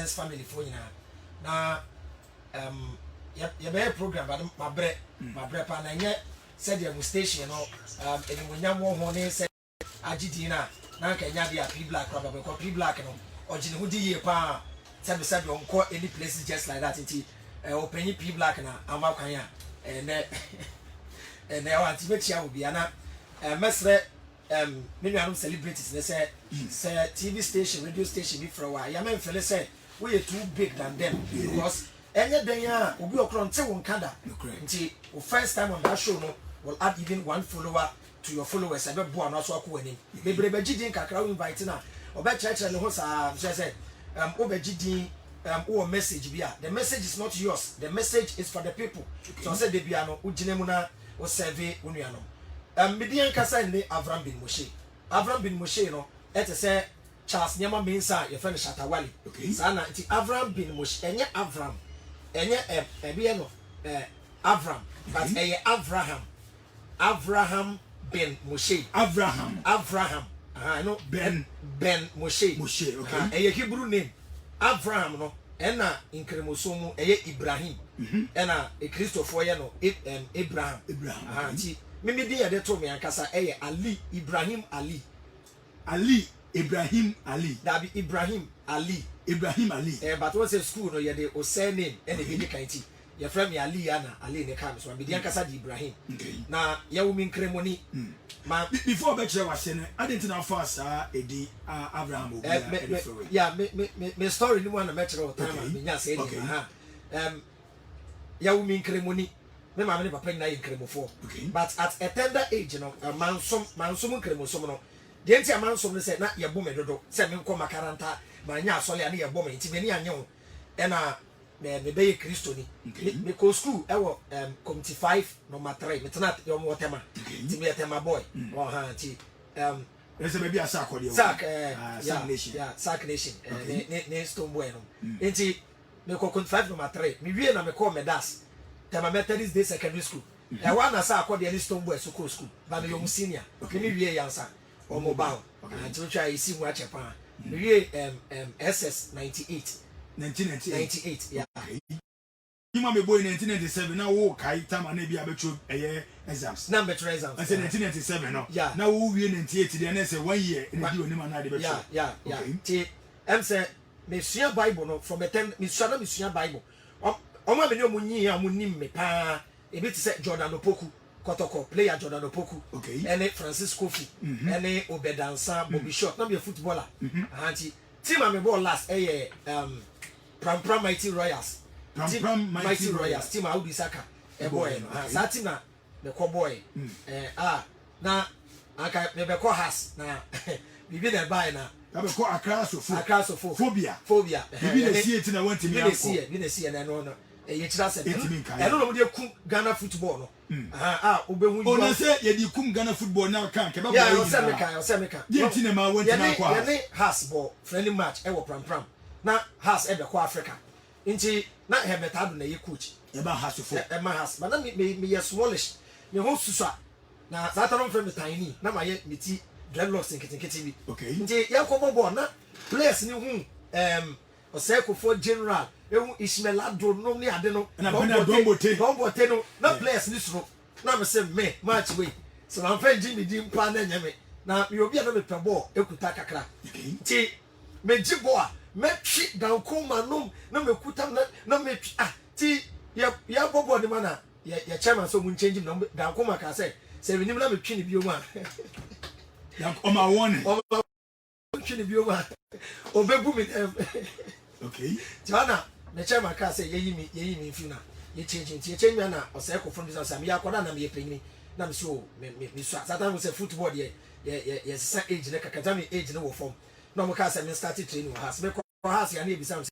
Essence family for you na you be program but my bread pa na nye said the station no and when you more honey said agidina na kanya dia P Black rubber because P Black no ojini hudi ye pa said you go any places just like that it open P Black na ama kwanya and I want to make sure will be ana mesre many of celebrities they say TV station radio station be for a while ya men feel say we are too big than them because any day obi okron te won kada nti first time on that show no will add even one follower to your followers ebe bo anu so akọ ani bebrebe gidin kakra we invite na obe church ne ho sa say obe gidin or message bia the message is not yours, the message is for the people. So I said the biano ujine mu na o serve unuano median kasa ni Avram bin Moshe no et say Charles Nyama Mensa your friend Shatawali sana nti Avram bin Moshe enye Avram enye ebie no Avram but eye Abraham bin Moshe Abraham no Ben Moshe okay eye Hebrew name Abraham no ena inkremosomu eye Ibrahim ena e Christopher ye no Abraham nti mimi di yede to me ankasa eye Ali Ibrahim Ali dabi Ibrahim Ali but what say school no yede o surname ena be di kanti ye frame me Ali ana Ali ne kam so me di ankasa di Ibrahim na ye wo mi nkremoni ma before be chere wase no adenti na fast edi Abraham obi yeah me story ni one na me chere o time me nya say di ye wo mi nkremoni me ma me papa na ye nkremofo but at a tender age no mansom nkremosom no de enti amansom no say na ye bo me dodo say me nko makaranta ma nya asole na ye bo me enti me ni anye ho e na me be ye Kristo ni me ko school e wo committee 5 number 3 me tena yo mo tema enti me tema boy oh ha enti ese be bia sack ode sack nation ne stone boy no enti me ko committee 5 number 3 me wie na me call me das tema Methodist Day secondary school e wa na sack ode ne stone boy school ba me yo senior me wie yansa o mobile enti o twa isi mu ache pa me wie SS 1998 yeah you me boy 1997 now wo kai time na bia betro exams na betro exams I said 1997 no now wo wie 98 dey na say 1 year na di onima na dey betro yeah ti say me sua Bible no from the 10 me sua Bible o ma me ni o munyi a munim me pa e bi ti say Jordan Opoku Kotoko player Jordan Opoku ene Francis Kofi ene Obedansa Bobby Short na be footballer anti team am ball last Pram Mighty Royals team Audi Saka boy no that team na the call boy na aka me be call has na bibi na buy na be call Accra so phobia bibi na see it na want me anko bi na see na no ye kira se e no de kum Ghana football no obehu you ona say ye di kum Ghana football now kan ke ba boy o se me ka ye tina ma want me anko ye ne has ball friendly match e wo pram na has e be call Africa nti na hebetado na ye coach e ba has fo e ma has but na me ye smallish me ho susua na zata no friend tiny na ma ye meti dreadlocks nketenkete bi nti ye ko bobo na players ni hu Oseko for general ehu Ismailado no ni ade no na bena dombote no na players ni suro na me say me match we so na fan Jimmy di mpa na nyame na me obi na me pe ball ekuta kakra nti me jiboa me twi dan ko manum na me kuta na me ti ya bobo ni mana ya chairman so mun change na dan ko maka say we nim na me twi ni bi o ma ya o ma won twi ni bi o ma obebu mi Joanna, the chairman can say, ye me funa. Ye change me na or say from this house. Me akoda na me pay na me so me Satan was a football ye age like academic age no form. No mo ka say me started training house. Me house ya na be sam.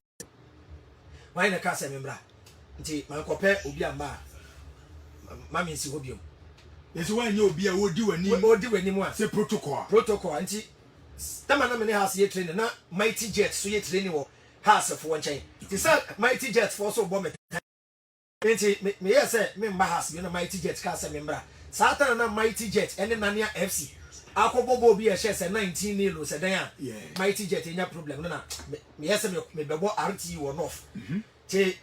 Why na ka say me bra. Nti man ko pe obi amba. Ma me nsi hobiom. Yes when you obi a odi wani mu a say protocol nti tama na me ne house ye training na Mighty Jet so ye training wo house for one chain. It is Mighty Jet for so bomb. Me yes, me house, you know, Mighty Jet cast a member. Satan and Mighty Jet, and Nania FC. akobobo bi a share say 19 nilo say dan Yeah. mighty jet enya problem no na me yese me bebo RT wo off te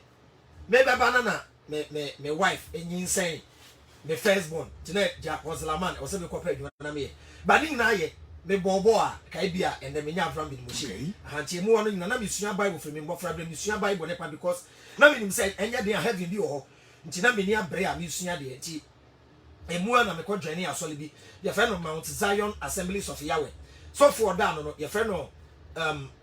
me baba na me wife enyin sen me firstborn tena ja Ozlaman o se me kopra adwuma na me ba ni na ye me bobo a kai bia and me nya from bi mo shi hantie mu wono na me sua bible from me mbofra me sua bible ne pa because na me nim say enya de heavy bi ho nti na me ni abre a me sua de nti emua na me ko join asole bi ye friend of Mount Zion Assemblies of Yahweh so for that no ye friend of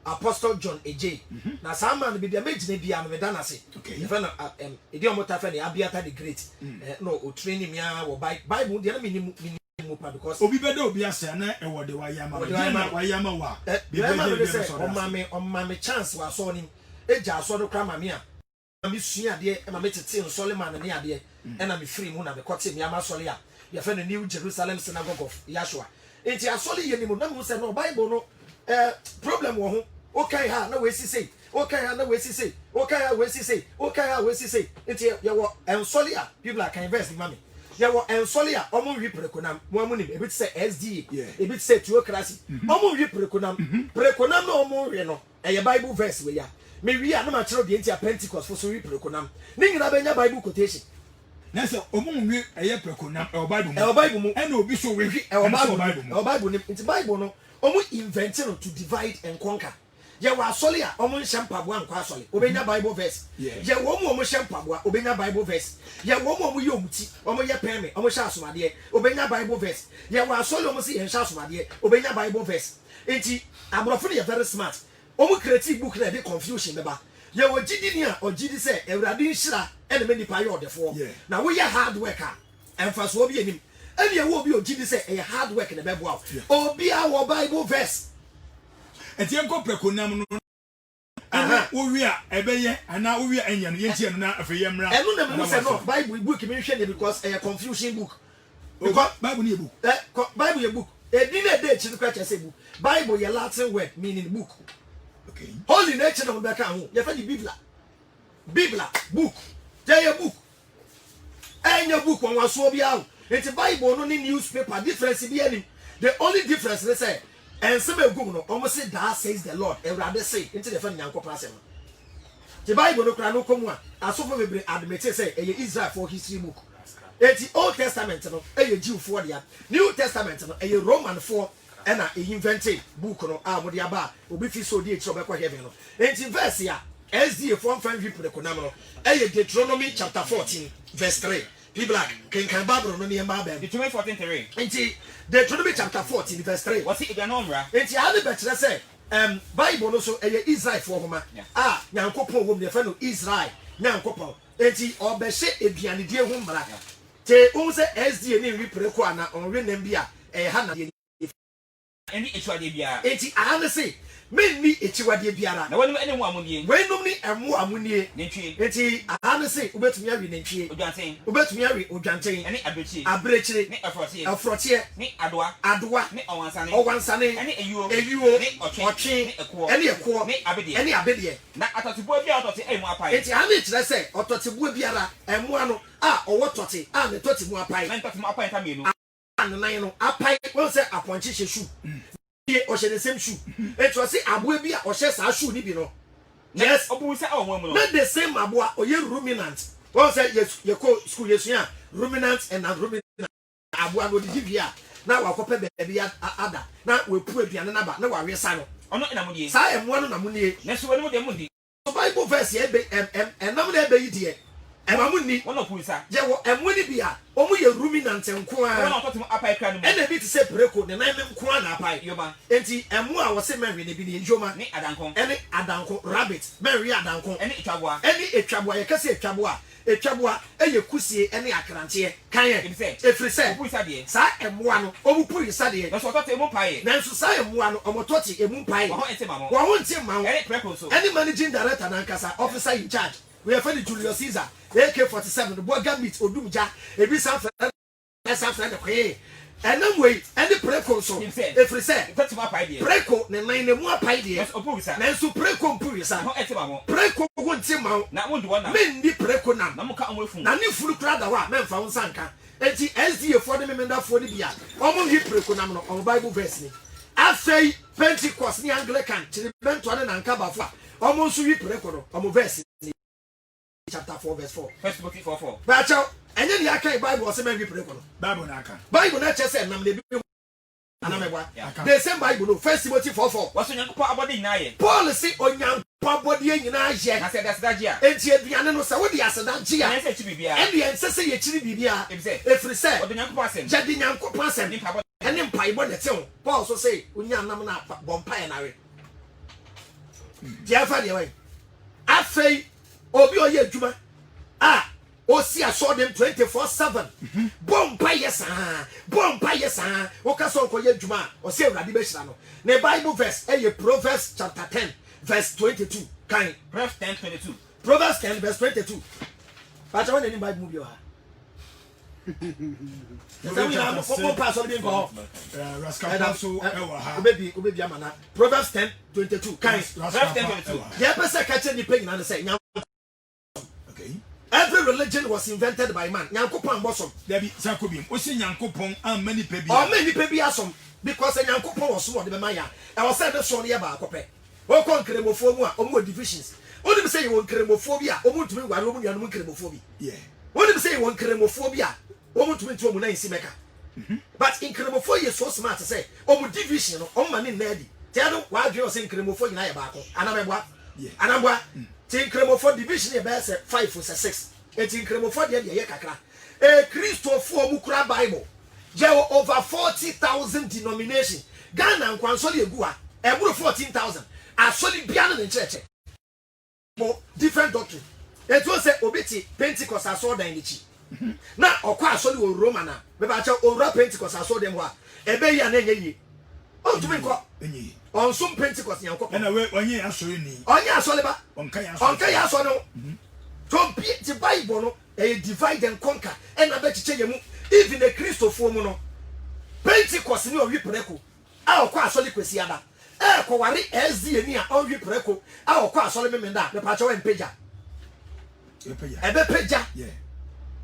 Apostle John AJ na sama bi de megine bia no me da na se ye friend of edi omota friend Abiata the Great no o training me a wo bible de na me ni mu pa because obi bede obi ase na e wo de wa yama wa bi be say o mame chance wa so ni eja so do kra mame a me sua de e ma me tete Solomon ne ade e na me free mu na me kote me ama sole a ye fe no New Jerusalem Synagogue of Yahshua enti asole ye ni mu na mu say no bible no problem wo ho okay ha na we si say okay ha na we si say okay ha we si say okay ha we si say enti ye wo ensole a people can verse ni mame ye wo ensole a omo wi prekonam mo amu ni e bit say SDA e bit say theocracy omo wi prekonam prekonam no omo wi no e ye bible verse we ya me wi a na ma chero de enti Pentecost for so wi prekonam ni nyina benya bible quotation na so omo wi eye prekonam e bible mu e na obi so we e bible ni enti bible no omo invent no to divide and conquer ye wa asole a omo nshampaboa nkwa asole obenya bible verse ye wo omo nshampaboa obenya bible verse ye wo omo ye omuti omo ye peme omo sha asomade obenya bible verse ye wa asole omo si ye sha asomade obenya bible verse enti abrofo ye very smart omo creative book na dey confusion beba ye wo gidi ni a ogidi say ewrade nhira ene me nipa ye odefo na wo ye hard worker emfaso obi enim ene ye wo obi ogidi say e hard work na bebo obi a wo bible verse eti enko prekonam no ana wo wi a ebeye ana wo wi anya no yentie no na afeye mra enu na me say no bible book me hwe dey because a confusion book because bible ni book bible ye book edi na dey chi kwa chese book bible ye Latin word meaning book. Okay. Holy nature no be kan ho ye fa di bibla book dey book enya book won waso bi awo enti bible no ni newspaper difference bi ani the only difference they say and some egum no almost say that says the Lord Ewrade say enti the fa nyankopon asem the bible no kra no komu a asofo bebre admit say e Israel for history book enti Old Testament no e Jew for dia New Testament no e Roman for ena e invente book no a mo dia ba obi fi so die chiro be kwa heaven no enti verse ya SDA for fan vi prekonam no e Deuteronomy chapter 14 verse 3 people can Bible no ne mba ba Deuteronomy 14:3 enti Deuteronomy chapter 14 verse 3 what's it again omra enti ade be kire say Bible no so e Israel for homa nyankopon wo me fa no Israel nyankopon enti obehye eduane die ho mra te unse SDA ne wi preko ana onwe nam bia ha na any echuade bia enti ahane say menni echiwade biara na wonum ene mu amunie wenum ni emu amunie nentwie enti ahane say obetumi awi nentwie odwanten obetumi awi odwanten ene abrechire ne afrotie ne adoa ne owansane ene eyuo ne otwe ne ekuo ene ekuo ne abede ene abede na atotebo bia otote emu apai enti ahane kire say ototebo biara emu ano a owo tote a ne totemu apai na totemu apai ta mienu anan no apai won say aponche hyesu o she the same shoe it was say aboa bi a o she sa shoe ni bi no yes obu say o mo no not the same aboa o ye ruminant won say yes ye ko school yesu ya ruminant and ruminant aboa no di bia na wa kope be ada na we pu aduane na ba na wa we sa no ono na mudie sa emu no na munie na so wonu de mundi Bible verse ye be enam na be yi die emamunni wono pu sa je wo emuni bia omu ye ruminant nko a wono totemu apai kra no mu ene bi ti say preko ne nan nko a na apai yoma enti emu a wo se menwe ne bi ne yoma ne adanko ene adanko rabbit menwe adanko ene etwaboa ye kase etwaboa eye kusie ene akrante kan ye efrise opu sa de sa emu ano obu isa de na so totemu pai na so sa emu ano omototi emu pai wo ho entima mo wo ho ntima ene preko so any managing director na nkasa officer in charge we have found Julius Caesar AK-47 the boy gambit odumja ebi sanfra de kwe enam we any preko so efrise totemu apai de preko ne nan ne mu apai de yes opu sa na so preko mpu isa ho entima mo preko ho ntima na mundi wona men di preko nam na muka omofu na ni furu kra da wa men fa won sanka enti SDA for the memenda for the bia omo hwi prekonam no on Bible verse ni afei Pentecost ni Anglican tirimento ane na nkabafo a omo nso hwi prekono omo verse ni chapter 4 verse 4 First Timothy 4:4 bacho enye ni aka Bible o se man hwi prekono Bible na aka Bible na chese nam na bi anamebwa the same Bible no First Timothy 4:4 waso nyankopɔ abɔde nyinaa yɛ Paul say onyankopɔ abɔde nyinaa yɛ na sɛ dasedaje a enti aduane no sɛ wode asedankye a ɛnsɛ kyi bibia ɛne ɛnsɛ sɛ yɛkyiri bibia efiri sɛ ɔde nyankopɔ asɛm gyade nyankopɔn asɛm nipa abɔde ɛne mpaebɔ ne tew Paul so sɛ onya nam na bɔ mpae na we deɛ afa deɛ wai afei obi ɔyɛ adwuma a osi asɔdem 24/7 bomba yesa woka so nko ye adwuma osi awurade be hyira no ne Bible verse Proverbs chapter 10 verse 22 kan Proverbs 10:22 Proverbs 10 verse 22 but when any Bible movie ha obebi amana Proverbs 10:22 kan Proverbs 10:22 ye pese ka che ni pe nyina ne say every religion was invented by man. Nyankopon bosom. Dabi sakobim. O se Nyankopon amma ni pe bi. O ma ni pe bi asom because Nyankopon was so de be maya. E was say the so ne ba akopɛ. O kon kremofo mu a o mu divisions. O nim say you won kremofo bi a o mu tumi ware o mu nuanom kremofo bi. Yeah. O nim say you won kremofo bi a o mu tumi tu o mu na nsi meka. But in kremofo you so smart say o mu division no o ma ni na di. Tell no wa dwe o say kremofo nyina ye ba akɔ. Anamebwa. Yeah. Anamebwa. Tin kremofo division ye be say 5 or 6. Tin kremofo de ye kakra. Christopher mu kura Bible. There were over 40,000 denominations. Ghana nkwansole egu a eburu 14,000. Asole bia na church. Mo different doctrine. It was say obeti Pentecost aso dan nichi. Na okwa asole wo Roma na. Me ba cha owura Pentecost aso dem ho a ebe ya na enye yi. O tumi nko enye. On some Pentecost yankop. Na we onye asore ni. Onye asole ba. Onka ya Onka no. So be the Bible no divide and conquer and na be chiche yemu even the Christopher mu no Pentecost ni owi preko a okwa asole kwesi ada ko ware SDA ni a owi preko a okwa asole memenda me pa cha wen peja ebe peja yeah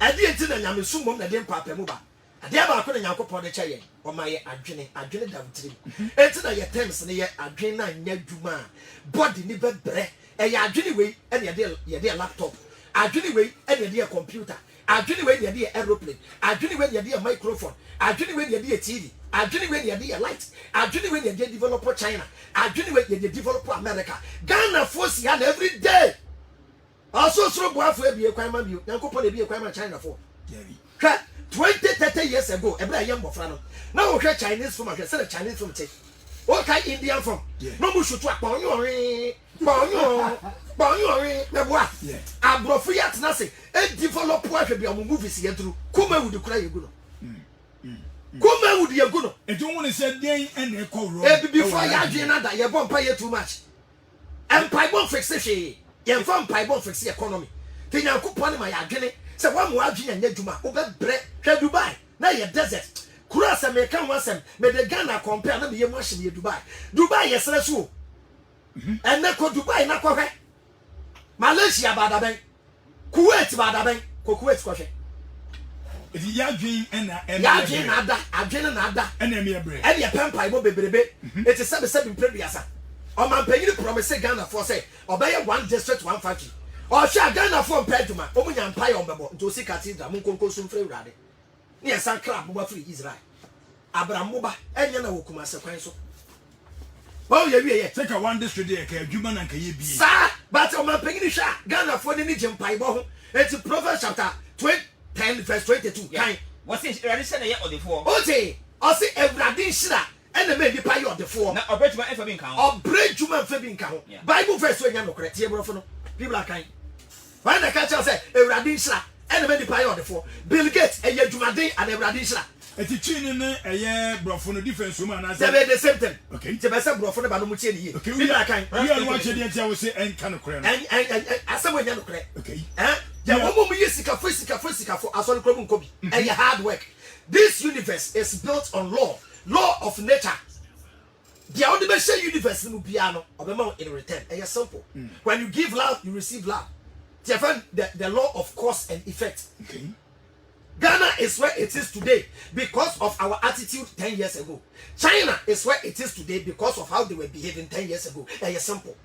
ade enti na nyame sumom na de mpapa mu ba ade ba ko na Yakopon de che ye o ma ye adwene da wutiri enti na ye terms ne ye adwene na nya dwuma body ni bebre e ye adwene we e ye de laptop adwene we e de computer adwene we de aeroplane adwene we de microphone adwene we de TV adwene we de light adwene we de develop China adwene we de develop America Ghana force ya every day also so boafo ebie kwan ma bio Yakopon ebie kwan ma China for 20-30 years ago ebra yam bofra no na wo hwe Chinese film ahwe say Chinese film che o kai Indian film no mu shutu akpon me boa abrofu yat na say e develop ahwe bi am movies ye through kuma would kura yegu no kuma would yegu no e don won say den and e call ro e before ya dwen na da ye bomb pay too much empire bomb fix she ye mfa empire bomb fix economy te Yakopon ma ya dwene se wa mo adwene nya dwuma wo be bre hwa Dubai na ye desert kura se me kan wasem me de Ghana compare na me ye mo ahye Dubai ye sere so enne ko Dubai na ko hwe Malaysia badaben Kuwait badaben ko Kuwait ko hwe edi ya dwen na adwene na ada ena me bre e de pempai bo bebrebe eti sebe mpreduasa o man panyini promise Ghana for say obeye one district one factory o sha Ghana for peduma o munya empire on bebo nto si cathedral mun konko sum frɛ urade ne yesa kra boba free Israel Abraham moba enye na wokuma se kwan so o ye wie ye take a one district there ka adwuma na ka ye bie sa but o man panyini sha Ghana for ni jempai bo ho eti Proverbs chapter 10 verse 22 kan what's it ready say na ye odefo ote o se Ewurade nhira ena me nipa ye odefo na obejuma efa bi nkan ho obrejuma efa bi nkan ho Bible verse enya no korete ye brofo no people are kind when the catcher say Ewurade nhira ena me nipa ye odefo Bill Gates eye dwumaden and Ewurade nhira eti chini ne eye brofo no difference o ma na say the same thing okay te be say brofo no ba no mu tie ne ye people are kind we are watching the tia we say enka no kore no asem enya no kore okay ya wo mu ye sika fo asori kro mu nkobi eye hard work. This universe is built on law of nature. The only universe no piano obema in return. It's simple. When you give love, you receive love. The law of cause and effect. Okay. Ghana is where it is today because of our attitude 10 years ago. China is where it is today because of how they were behaving 10 years ago. It's simple.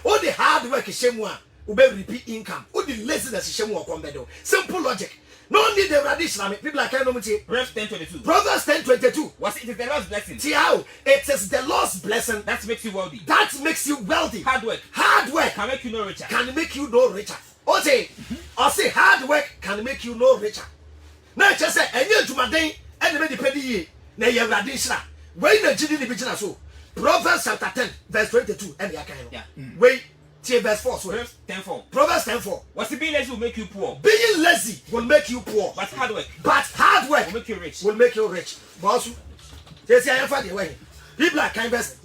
All the hard work is shemwa, ube repeat income. All the laziness is shemwa kombedo. Simple logic. No need the traditional. People like Proverbs 10:22. Proverbs 10:22. Was it is the Lord's blessing? Tiao, it is the Lord's blessing That makes you wealthy. that makes you wealthy. Hard work Hard work can make you no richer. can make you no richer. I say hard work can make you no richer. Now just say any jumaden and the depend ye na ye radishra. When the gidi be so. Proverbs chapter 10 verse 22 and ya Yeah. Wait, till verse 4 so. Proverbs 10:4. Proverbs 10:4. Was it being lazy will make you poor, Being lazy will make you poor, but hard work but hard work will make you rich. will make you rich. Boss, they say I am for the way. People are kind verse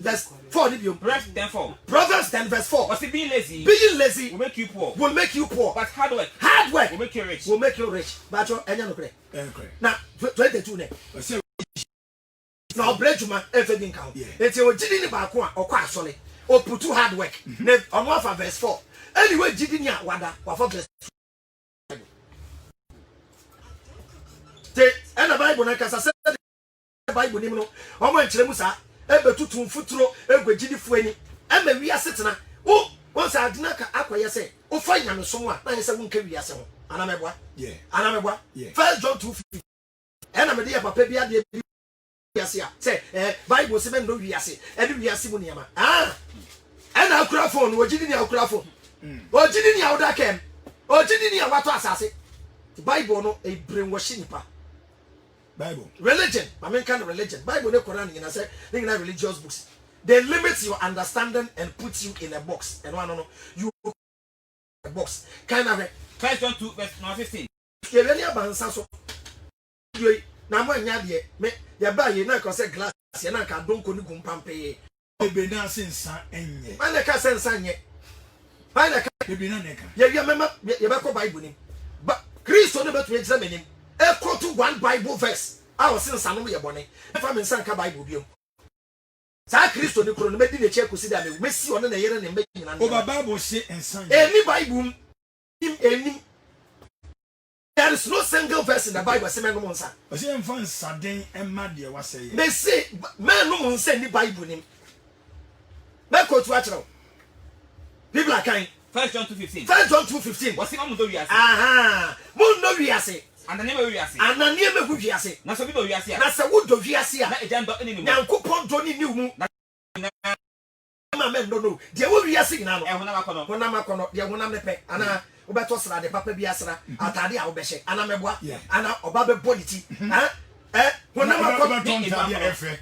4 Proverbs 10:4. Proverbs 10 verse 4. Was it being lazy Being lazy will make you poor, will make you poor, but hard work hard work will make you rich. will make you rich. But you enya no kre. Correct. Na 22 ne. Say Na obrejuma efe din kan. Yeah. Enti o gidi ni ba ko a okwa asole. O putu hard work. Ne ono afa verse 4. Anyway gidi ni a wada wa for verse. Te ena Bible na kasa se Bible ni no. Omo enkyere mu sa ebetutu mfuturo egwegidi fuani. Ema wi asetena. O once adina ka akoye se o fa nyamesom a na yese wo nka wi ase ho. Anamebwa. yeah. Anamebwa. Yeah. 1 John 2:15. Ena me de papa bia de wiase say Bible say men no wiase e de wiase mu niama na akura phone ogidi ni akura phone ogidi ni awda kem ogidi ni awato asase Bible no e brainwash nipa Bible. religion I mean kind of religion Bible no Quran you know say they na religious books they limit your understanding and put you in a box and one no you a box kind of 1 John 2 verse 15. you really abansa so you na mo nya de me ya ba ye na ko say glass ye na ka donko ni gumpampe Ebe na sensa enye. Ane ka sensa nye. Ane ka Ebe na neka. ye mema ye be ko Bible ni. Ba Kristo ne betu ejira menim. E quote one Bible verse. A o sensa no ye bone. E fa me nsan ka Bible biom. Sa Kristo ni kro no medi ne che kosi da me mesi one na yere ne me nyina. Oba Bible say ensan. Any Bible any there is no single verse in the Bible say men no nsa. O say enfa nsaden emma de wa say. Me say men no nsa ni Bible ni. Me quote wa chero. People are kind. 1 John 2:15. 1 John 2:15. Was it amu do wiase? Aha. Mo no wiase. And the name of wiase. Anania me hu wiase. Na so bi do wiase. Na se wo do wiase Na a. ejan do eni ni mo. Nyankopon do ni ni mu. Ma men no. De wo wiase ina no. E hona makono. Hona makono. De hona me pe. Ana obeto sra de papa bi asra. Atade a wo be hye. Ana meboa. Ana oba be politi. Ha? Hona makono. Tade efe.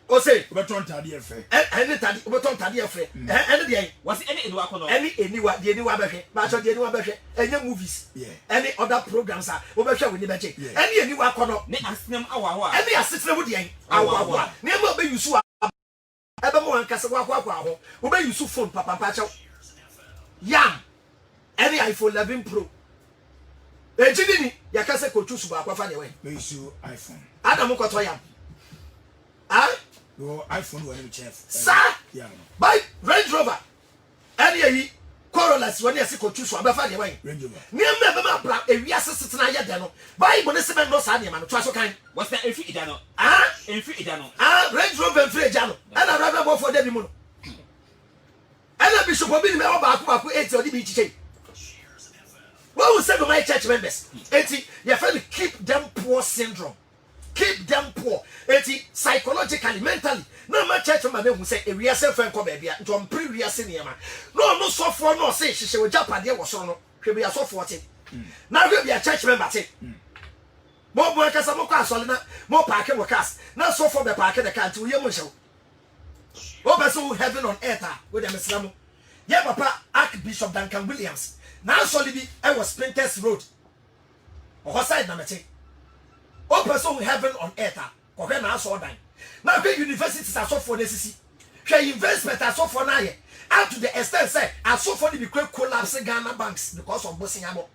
O say Obeton tade efe. any tade obeto tade efre. Any de Was it any edu any eniwa de eniwa be hwe. Ba so de eniwa be hwe. Enya movies. Any other programs a wo be hwe we ni be che. Any eniwa kono. ne asnem awa a. Any asitire wo de en. Awa. Ne ma be yusu ebe mo ankase kwa ho. Wo be yusu phone papa chew. Yam. Any iPhone 11 Pro. Ejidi ni yakase ko chusu ba kwa fa de we. Me use iPhone. Adam ko to yam. Ah? No iPhone we chef. Sir. Yeah. Buy Range Rover. Any yi Corolla si woni ase ko chusu abefa de we. Range Rover. Ni am be ma bra ewi ase setena ye de no. Bible ne se be no sa de ma no to aso kan. Was that every idano? Ah? Every idano. Ah, Range Rover free jano. Ana rabra bo for de bi mu no. Ana bishop obi ni me oba akwa 80 odi bi chiche. What will say to my church members? 80, you have to keep them poor syndrome. Keep them poor. 80, psychologically, mentally. No, my church member who say, we are self and come baby, to pre we are senior man. No, so for no say, she will jump at the was on. We are so 40. Now we are church member. More workers are more cars, more parking workers. Not so for the parking the car to your show. Over so heaven on earth with them Islam. Yeah, Papa, Archbishop Duncan Williams. Now solid I was Sprinters Road. Or side number 10. Oh, person heaven on earth. Or when I saw dying. Now big universities are so for necessity. Share investment are so for now. Up to the extent say I so for the collapsing Ghana banks because of bossing amo.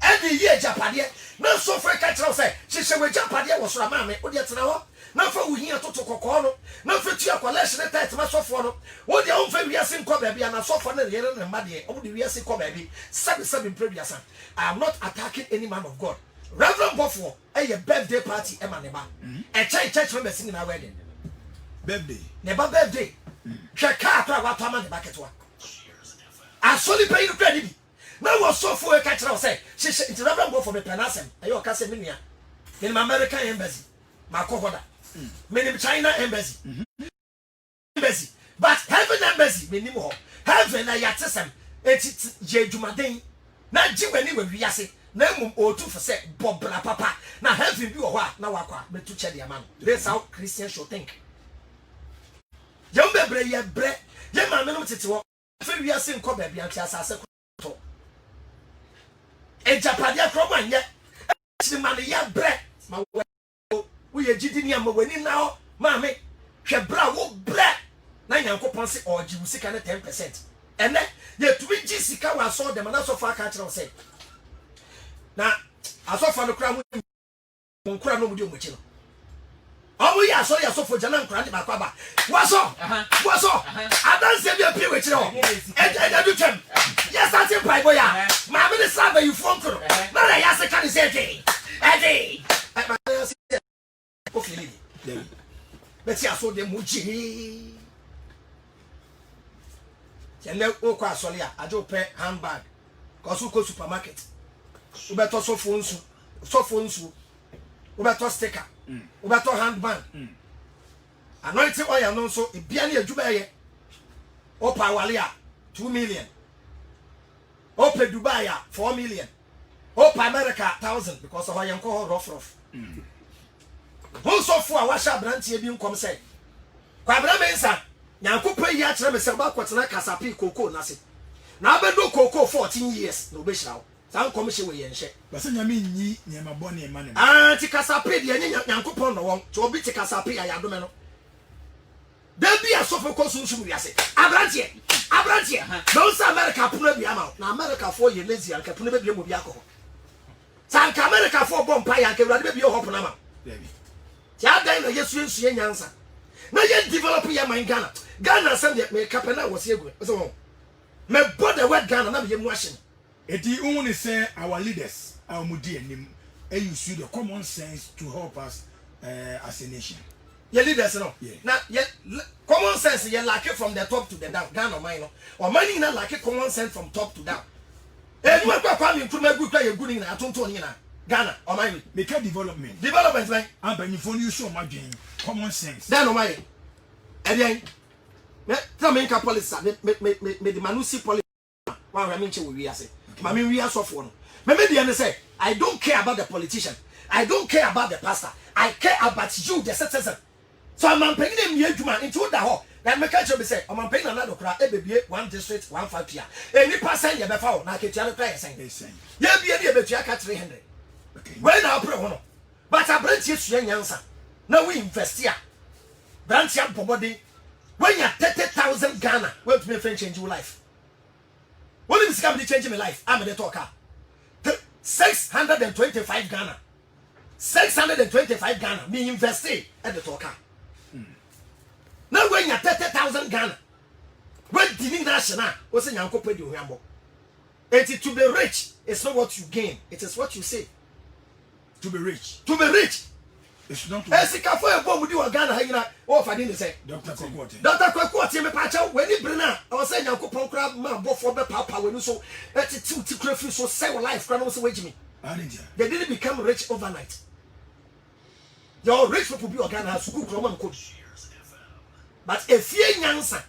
and the year Japade, no so for a catcher say, she said with Japade was Ramame, or yet now. No for we hear to Cocono, no for your collection at that much of one. What the old family has in Cobaby and I saw for the year and Maddy, only we are saying Cobaby, 7 previous. I am not attacking any man of God. Reverend Buffalo, a birthday party, Emaneba, a church member singing our wedding. Birthday. Never birthday. Shakata, what time the bucket one. I solely pay the credit. Now was so for a catcher, say, she said, it's Reverend Buffalo for the Penasem, a your Casaminia, in American embassy, Macohoda. Meaning China embassy. Embassy. But heaven embassy, minimum. Heaven, I yatsam. It's J. Jumadin. Not Jimmy when we are say, Name or two for say, Bob Bra Papa. Now heaven be a what? Now I but to check the man. That's how Christians should think. Young baby, ye bread. Ye man, no to walk. If we are saying, come baby, and just as a to. A Japadia Croman yet. The man, ye bread. My we are Gideon winning now, mammy. She bravo black. Now you go pass or Jimsica 10%. And then yet we Jessica was saw them and also far catcher say. Now, I saw for the crown with crown with you, Michel. Oh, we are sorry, I saw for Janan Cranny Macaba. What's up? What's up? I don't say you appear with you. And you can. Yes, that's it, my boy. Mammy, the son you phone. Now I ask the can say, Eddie. Okay, let's see. I saw them Muchi. And then, oh, quite sorry, I do pay handbag. Cause you go supermarket. You better so phones, you better sticker, you better handbag. Anointing oil, no, so if Biani a Dubai, Opa Walia, 2 million. Opa Dubai, 4 million. Opa America, 1,000, because of our young call rough. Also for a washer brand here come say. Quabra Mensa, Yanko pay yatra me seba kwatena kasapi koko nase. Na be do koko 14 years no be shao. San commission we yenhye. Ba se nyame nyi nyema bone ma ne. Ah ti kasapi de Yanko pon no won. To obi ti kasapi ayadome no. Da bi asofo ko sunsun wiase. Abrantie. No sa America puno bi ama. Na America for ye lazy anka puno be bi mo bi akọ. San America for bompa yanka urade be bi ho pona ma. Tia dan na yesu ensu nyansa na ye develop ya man Ghana send me kapena was egu so me bought the word Ghana na me mu ahye eti unni say our leaders our mudi enim e use the common sense to help us as a nation. Your leaders no yeah. Na common sense you lack it from the top to the down Ghana mine no or money na lack common sense from top to down e you kwa me nkuma gu kwa ye gu ni na atonto ni na Ghana or my make a development man and when you phone you show my dream common sense then or my again me tell me ka policy me the manusi policy one I mean we are say mama we are so for no me dey say I don't care about the politician, I don't care about the pastor, I care about you the citizen. So I'm paying them ye juma into the hall that me catch be say I'm paying another kra e bebie one district 1 pia any person ye be fa na ketia no pay say ye bie dey betua ka 300. okay when I pray hono but I branch you nyansa now we invest here branch your body when you 30,000 Ghana when to me change your life. What is going to change my life? I'm the talker. 625 Ghana. 625 Ghana. Me invest at the talker. Now when you 30,000 Ghana, when the national was in Yanko Pedu Rambo. And to be rich, it's not what you gain, it is what you say. To be rich. To be rich. It's not as a cafe bomb with you Ghana hanging off. I didn't say Dr. Kwakwati. Dr. Kwakwati, me pacha, when you bring out, I was saying Yanko Pokra, man, both for the papa when you so that's it to crave you so sell life, grandma's wage me. They didn't become rich overnight. Your rich people be Ghana has good Roman code. But if you nyansa,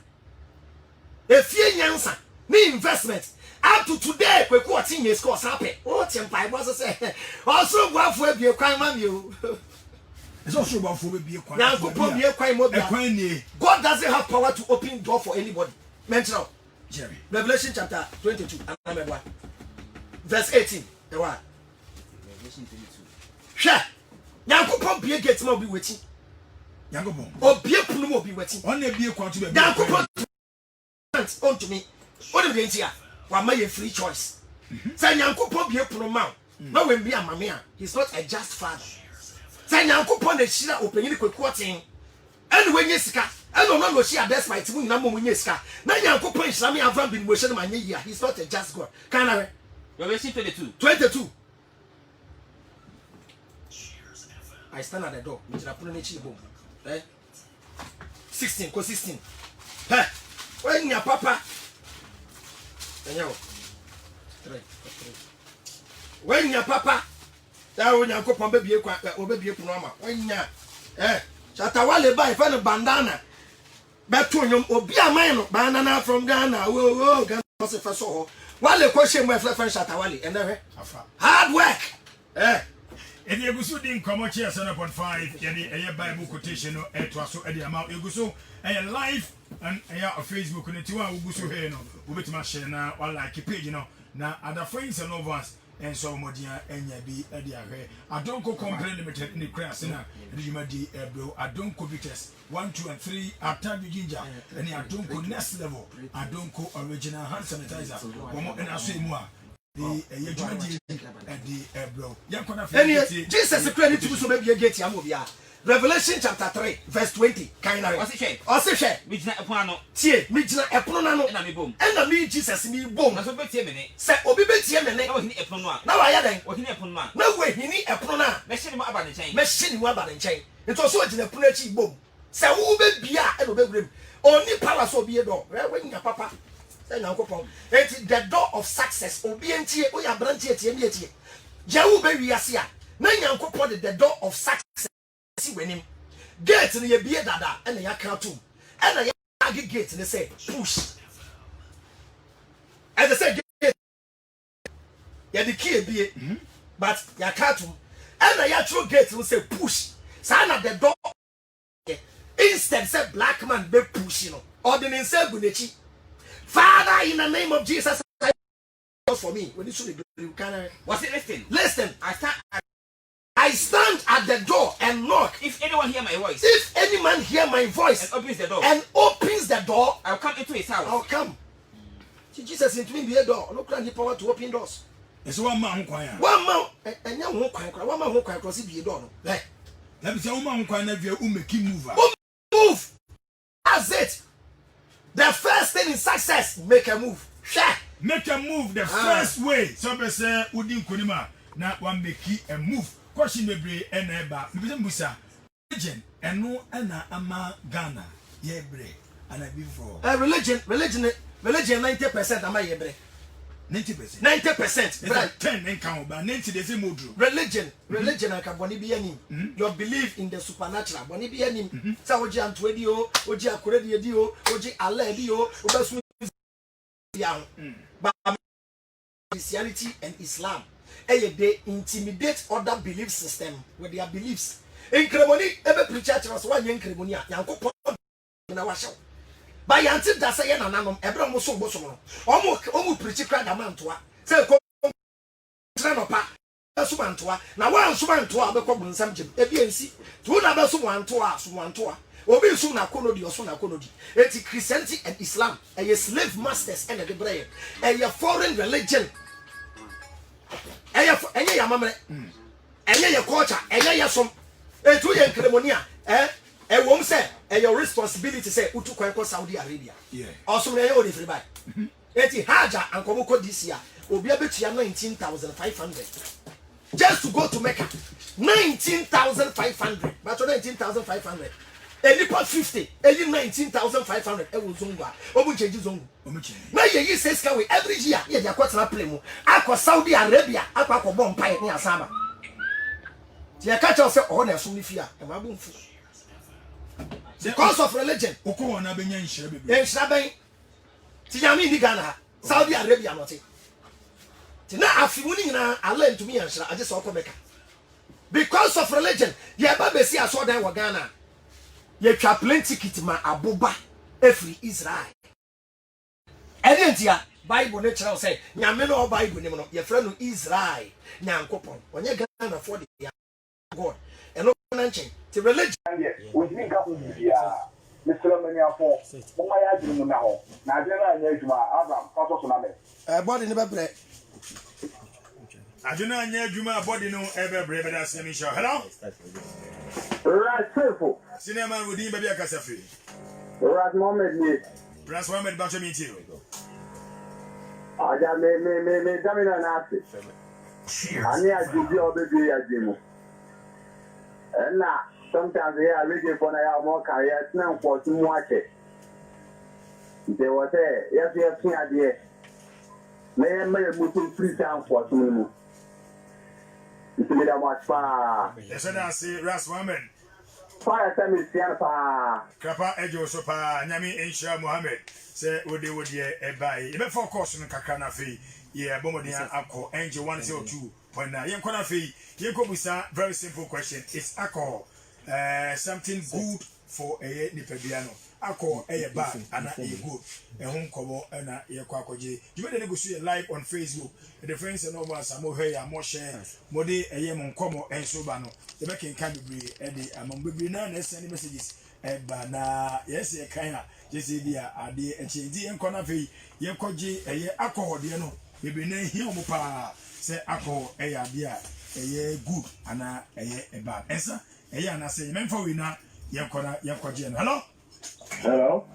me investment. Up to today, we got 14 years course happy. Oh, Tempai was say. Also, go for be a crime man you. It's also about for be a crime. God doesn't have power to open door for anybody. Mental. Jerry. Revelation chapter 22, verse 18. The one. Revelation 22. Sure. Yankupon be a gate mo be waiting. Yankupon. Or be a punu mo be waiting. On the be a quantity. Yankupon on to me. What do you here? Why my free choice? Say Yankupon be a punu mount. No when be a mamia, he's not a just father. Say Nyankopon na shira opanyin kwaku oten. And when yesika, and no she are despite mu na mo yesika. Na Nyankopon shira me Abraham bin mo hye na manye yia. He's not a just God. Can I? Revelation 22. I stand at the door. Me jira puno na chi bom. 16 ko 16. Hey, when your papa when your papa that when your papa baby puno ama when ya chatawale buy fan bandana beto nyom obi aman no banana from Ghana Ghana was first so wale question my friend chatawale and hard work Edi egusu di nkomo chia 7.5 yani eye Bible quotation no etwa so edi ama egusu eye live and eye on Facebook no tiwa ugusu he no obetima share na or like page no na other friends and lovers and so modia enya bi edi ahwe Adonko Company Limited in the class na edi madi bro Adonko Bitters 1 2 and 3 Atabi Ginger and Adonko next level Adonko original hand sanitizer omo na so emu a Jesus credit to so maybe get ya Revelation chapter 3 verse 20 kind of say me jina epon no tie me jina epon na no na me bom na me Jesus me bom na so betie me ne say obi betie me ne na ohini epon no a na wa ya den ohini epon no a na we hini epon na me hye ni mo aba ne chen me hye ni mo aba ne chen nto so jina epon achi bom say wo be bia e no be grem oni power so be do we nya papa say Nyankopon it's the door of success obi entie o ya branch etie me etie je wo be wiase a na Nyankopon the door of success si wenim gate ni ye bie dada e na ya kratum e na ya agi gate ni say push as I say gate ya the key bie but ya kratum e na ya through gate ni say push say na the door instead say black man be push no ordinance gu nechi. Father, in the name of Jesus, for me. When you should be, was it listen? Listen, I stand at the door and knock. If anyone hear my voice, If any man hear my voice and opens the door, I'll come into his house. I'll come. See, Jesus into me be a door. No can power to open doors. It's one man kwaya. One man, and young one man who can cross the door. Let me say woman kwaya na make move. Move. That's it. The first thing in success, make a move. Make a move the first way. So be say udi nkonima na one make a move. Question bebre eneba. Mbise mbusa. Religion eno na ama Ghana yebre ana before. Religion 90% ama yebre. 90%. 90%. Right. 10 and count but 90 they say modro. Religion and boni bi anim. Your belief in the supernatural. Boni bi anim. Sa oji antwedi o, oji akoredi edi o, oji Allah edi o, obasu ya. But Christianity and Islam they intimidate other belief system with their beliefs. In kremoni ebe preacher was one yen kremoni a yankopon na washo. Ba yanti da say na nanom ebra mo so boso no omo preach kra da mantoa say ko tra no pa so mantoa na wan so mantoa be ko bunsam gem ebi ensi tu na be so mantoa obi so na konodi oso na konodi eti Christianity and Islam slave masters and the brain foreign religion ya mamre ya culture ya som etu ye kremoni a wom say your responsibility say utu kwan ko Saudi Arabia also na your free buy eti haja ankomo ko this year obi abetua 19,500 just to go to Mecca 19,500 but 19,500 any part 50 any 19,500 e wo zongo obu change zongo na ye says can we every year ye dey akwatena play mu akọ Saudi Arabia akọ bomb pie ni asaba ti e catch us say oh na so ni fi a e ma bomfu because of religion okwo na benya nhira bebe nhira ben ti yami ni Ghana Saudi Arabia no ti na afimu ni nyina Allah ntumi nhira age so Mecca because of religion ye ba be si aso dan wo Ghana ye twa plenty kit ma aboba every Israel enentia Bible ne kira say nyame no Bible nim no ye fra no Israel nyankopon onye Ghana for the God eno na nchen ti religion we think of ya Mr. Maniafo mama ya jiru na ho na je na anya adwuma Abraham paso so na me body ne bebre Aduna nya adwuma body no ebebre be da semi show. Hello? Right, careful. Cinema wudi be bia kasafi. Right, Mohammed ni. Prince Mohammed ba meet you. Aja me damina na ase. Ani ajubi obebi ajimu. Na sometimes here I read for na ya mo career na nko tumu ache. They were there, yes, yes, may mutu free time for some. It's a little much far. Yes, I say, Ras Mohammed. Fire time is Yanpa. Krapa Ejo Sopa, Nyami Insha Mohammed. Say, would they would ye a buy? Before course in Kakana fee, yeah, Bomodia Ako, Angel 102.9. Yankona fee, Yankobisa, very simple question. Is alcohol something good for a Nipebiano? Ako bad and a good a home cover and a yakwakoji. You better go see live on Facebook. The friends and over some more hair, more share, more day a yam on como and sobano. The back in Canterbury, Eddie among baby none sending messages. Bana, yes, a kind of just idea, a day and change and conafi, yakoji, a year alcohol, you know. You be named here, Mopa, say alcohol, a year, good and a bad. Answer, a year, and I say, men for winner, yakona, yakoji. Hello? Hello?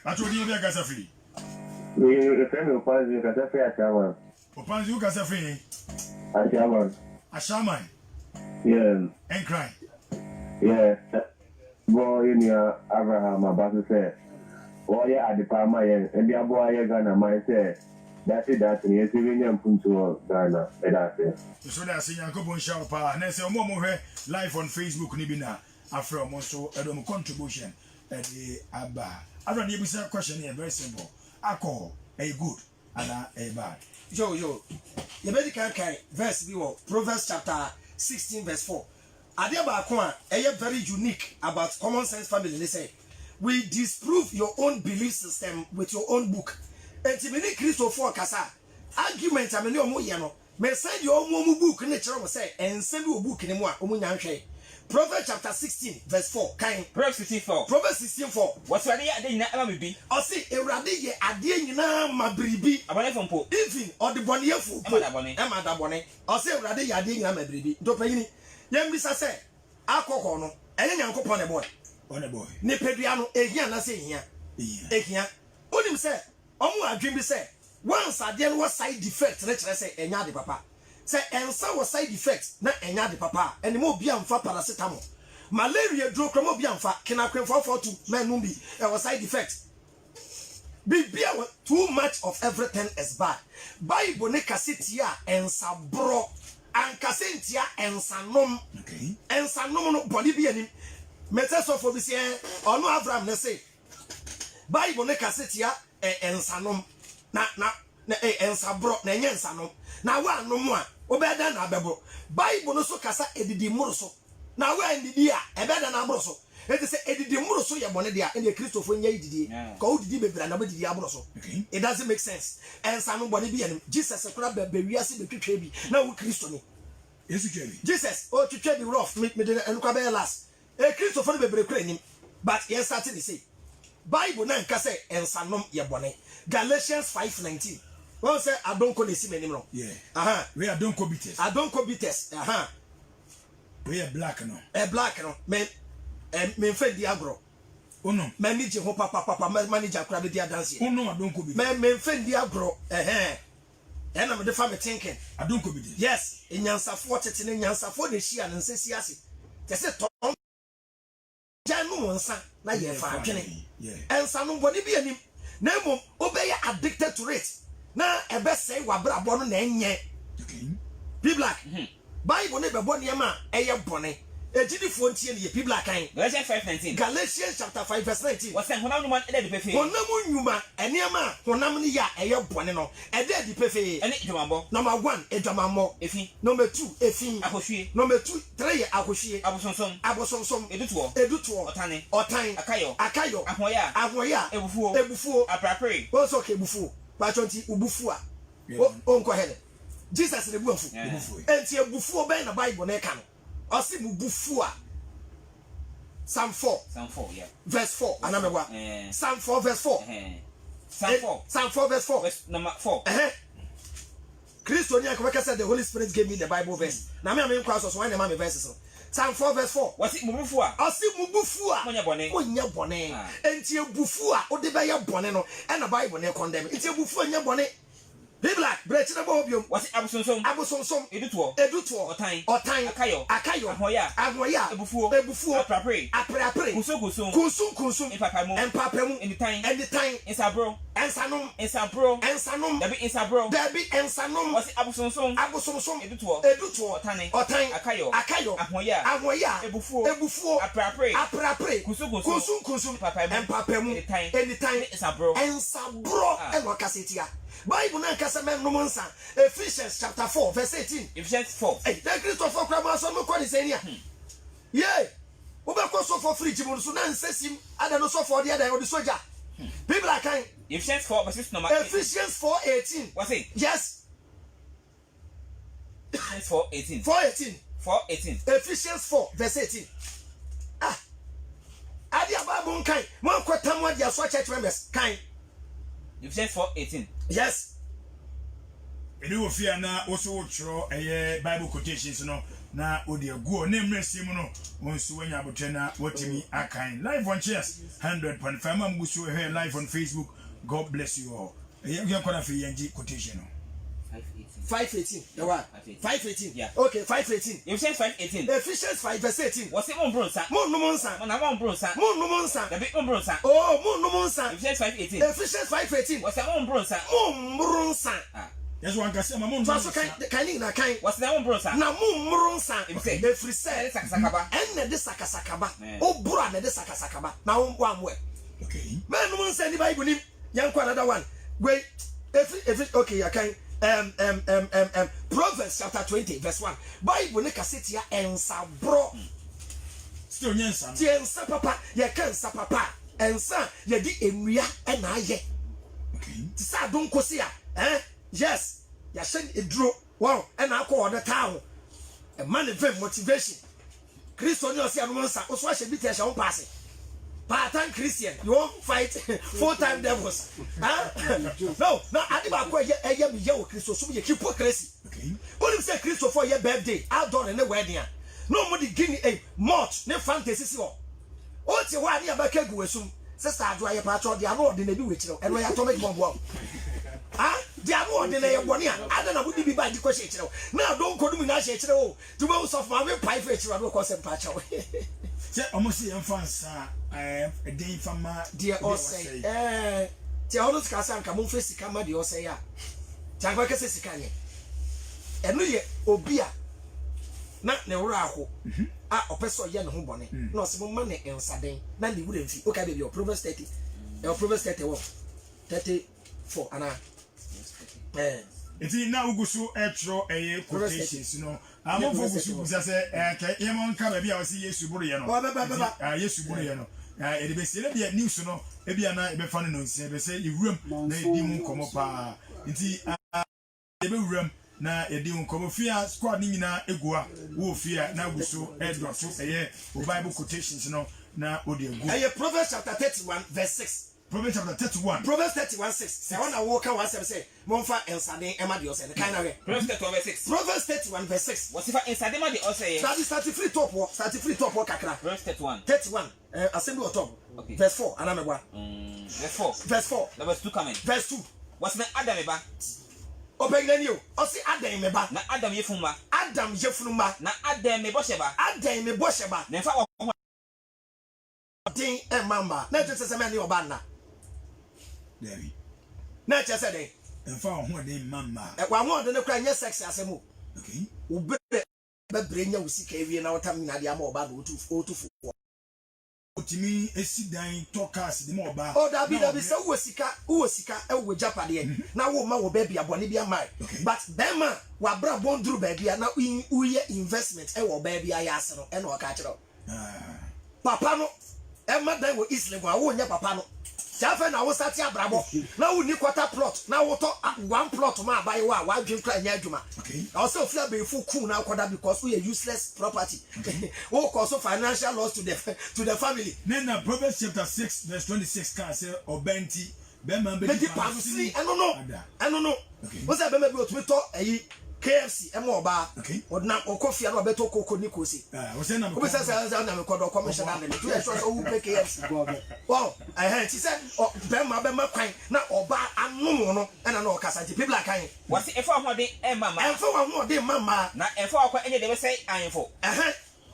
I told you that Gasafi. The friend of Pazi Casafi at Shaman. Opanzu Gasafi. At Shaman. A shaman. Yeah. And cry. Yeah. Boy, in your Abraham, about to say. Oh, yeah, at the Palma, and the boy, Ghana, might say. That's it, that's it. Even young Punto Ghana, that's it. So that's in Yankobon Sharpa, and I say, more live on Facebook, Nibina, after also a contribution. The Abba. I don't need a question here, very simple. Alcohol, a good and a bad. Yo, the medical verse below Proverbs chapter 16, verse 4. Adiaba Akwa, very unique about common sense family. They say, we disprove your own belief system with your own book. And to many Christopher Kasa, argument, I mean, you know, may send your own book, nature say, and send you a book in a Proverbs chapter 16, verse 4. Proverbs 16:4. Proverbs 16:4. What's ready at the Nama be? Or see, a radi ye na mabribi. Abone from Po. Even or the bonniefu. Emma Dabone. Or say, radi yadi na mabribi. Dopini. Yambisa say, alcohol no. And then uncle on a boy. On a boy. Nepediano, a here, na say here. A here. Only say, Omu dream say, once I didn't was side defect, let's say, and yadi papa. Say, and some was side effects, not any other papa, and the more biam for paracetamol. Malaria drug biam for can I cream for two men numbi, and was side effects. Be too much of everything is bad. Bible ne cassitia and sabro, and cassentia and sanom, and sanom no Bolivian. Metas for this year, or no Avram, let's say. Bible ne cassitia and sanom, and sabro, and sanom. Now, one no more. Obeda na bebo Bible no so kasa edidi muruso na we ndidi a ebeda na muruso it say edidi muruso ye bone dia and the Christopher nya edidi ka odidi bebra na bedidi amuruso. It doesn't make sense and sanu bone bi anim Jesus kura be wiase betwetwe bi na wo Christo ni Jesus o twetwe bi rough me de enukwa be last e Christopher no bebre kura nim but yes starting to say Bible na nka say ensanom ye bone Galatians 5:19. One say I don't call the same anymore. Yeah. We are don't cobites. I don't cobites. We are black no. A black no. Men fed the agro. Oh no. Manager ho papa manager crab the dance. Oh no, I don't cobit. Men fed the agro. And I'm the family thinking. I don't cobit. Yes. In Yansa 40 in Yansa 4 the she and sesiasi. They said Tom Janu one son. Na ye fa yeah. And some body be him. Nemo obey addicted to it. Na ebe say wabra bono na enye. Be black. Bible ne be bone ma eye bone. Ejidi fo ntie ne be black kan. Galatians 5:19. Galatians chapter 5 verse 19. What's that? Honam nyuma ede di pefe. Honam nyuma enema honam ne ya eye bone no. Ede di pefe. Ene dwambo. Number 1 edwamammo. Efi. Number 2 efi. Ahohwie. Number 2 3 ahohwie. Abosonsom. Edutuo. Otane. Akayo. Ahoya. Ebufuo. Aprapre. Also ke ebufuo. Bachonti ubufu a onko hele Jesus ne buafu enti ebufu ben na Bible na ka no osi bubufu a Psalm 4 yeah verse 4 anamebwa Psalm 4 verse 4 Psalm 4 verse 4 number 4 Christian Yankee said the Holy Spirit gave me the Bible verse. Now me am cross so when the mommy verses. Psalm 4 verse 4. Was it Mubufua? I see Mubufua. Monya bone. Monya bone. Enti ebufua o de be ye bone no and the Bible ne condemn. Enti ebufua nya bone. Bibla brechi na bobium. Was it Abusonsom? Abusonsom. Edutuo. Otan. Akayo. Ahoya. Ebufuo. Aprapre. Kunsum. Empapemu. Anytime. Insabro. Ensanom. Dabi Insabro. Was it Abusonsom? Edutuo. Otan. Akayo. Ahoya. Ebufuo. Aprapre. Kunsum. Empapemu. Anytime. Insabro. And wakasetia. Bible na kasa men no monsa. Ephesians chapter 4 verse 18. Ephesians 4. Hey, that Christopher Kramer so no kwa ni senia. Yeah. Obekọ so for free jimu so na nsesim ada no so for the other the soldier. People are kind. Ephesians 4 verse number Ephesians 4:18. What's it? Yes. Ephesians 4:18. 4:18. Ephesians 4 verse 18. Ah. Adi ababun kind. Mo kwata mo dia so church members kind. Ephesians 4:18. Yes. Eni wo fia na wo so wotro Bible quotations no na odi aguo na mresim no wonsu wanya abotwe na watimi akan live on Cheers 100.5 ma mgusu here live on Facebook. God bless you all. You kona fi yanji quotation no 5:18. The what? 5:18. Yeah. Okay, 5:18. Ephesians 5:18. Ephesians 5 verse 18. Was it Monbronsa? Monsa. Monbronsa. The big Monbronsa. Oh, Monsa. Ephesians 5:18. Ephesians 5:18. Was it Monbronsa? Monbronsa. yes one kasi ma Monbronsa. So kan na kan. Was that Monbronsa? Na Monbronsa. If free say sakasakaba. En de sakasakaba. O bura na de sakasakaba. Na wo amwe. Okay. Man Monsa ni Bible ni. Yanko another one. Wait. If okay, I can Proverbs chapter 20 verse 1. Bible ne kasetia ensabro. Still nyensa. Ti ensa papa, ye kansa papa. Ensa ye di enua e na aye. Okay. Ti sa don kosi a, yes. Ya shen eduro. Wow, e na akọ the town. A man of motivation. Christo ni osi anu nsa, oso ahye bi te ahye won pass. Part-time Christian, you won't fight full-time devils. Huh? No, I ba ko ye me ye o Christo so ye hypocrisy. Okay. Only say Christo for your birthday, outdoor and wedding. No more the guinea a much, ne fantasy si o. O ti wa ni abaka gu esum. Sister adwa ye patro de anu ode na bi wechiro. Eno ya atomic bomb wo. Ah, de anu ode na ye bone a. Ada na budi bi ba di ko she chiro. Na don ko dum na she chiro o. Tu be so for me pipe chiro do ko se pacho. Say almost the infansa a day from my dear or say ti all those kasa nka mo face kama de o say ya changwa kese sikanye enu ye obi a na ne wura aho a opeso ye ne ho bone na o se mo ma ne ensaden na ne wura mfi o ka be Proverbs 30 Proverbs 31 34 ana eti na ugusu etro quotations no amo fogusu busa se ke yemon ka ba bia o si Yesu buru ye no Yesu buru ye no e de be se le bia news no e bia na e be fa no nsi e be se ewuram na e di mu nkomo pa enti e be wuram na e di nkomo fia squad ni nyina egua wo fia na ugusu edroto Bible quotations no na odi egu Proverbs chapter 31 verse 6. Proverbs chapter 31. Proverbs 31:6. Say when I walk out, say, "Monfa ensade ema di ose." The kind of way. Proverbs 31 verse 6. Proverbs 31 verse 6. Was if ensade ma di ose. Start free top walk kakra. Proverbs 31. 31. Assembly on top. Okay. Verse 4. Anamegwa. Verse 4. Verse 4. Verse 2 coming. Verse 2. Was me Adam eba. Obegna ni o. Osi Adam meba. Na Adam yefuma. Adam yefuma. Na Adam me bosheba. Adam me bosheba. Na fa o din e mamba. Na just say me ni oba na. There. Na just say dey. En fa ho de mamba. Wa ho de ne kra nya sex asemu. Okay. Wo be brenya wo sika ewie na wotam na de ama oba na otufu. Otimi esidan tokas de mo oba. Oh da bi say wo sika e wo japade na wo ma wo ba bia bone bia mai. But them wa bra bondru ba bia na uye investment e wo ba bia ya ase no e na o ka kire. Papa no e ma dan wo Islam wo nya papa no. Jafe na wo sati abrabo na wo ni quarter plot na wo to one plot ma abai wa dwen kra nya adwuma. Okay. Also feel be full cool na koda because we a useless property. Wo cause financial loss to the family. Then Proverbs chapter 6 verse 26 can say obenti be man be I don't know. What's that baby to talk a KFC and more bar? Okay. Or not or coffee and better cocoa Nicosi. What's that number? Who says I'm a quarter commission and the 2 extras who pay KFC? Well, I heard she said, oh, Bema Pine, not or bar and no, and I know Cassati, people like I. What's it for one day, Mamma? And for one more day, Mamma, Not and for any they will say I am for.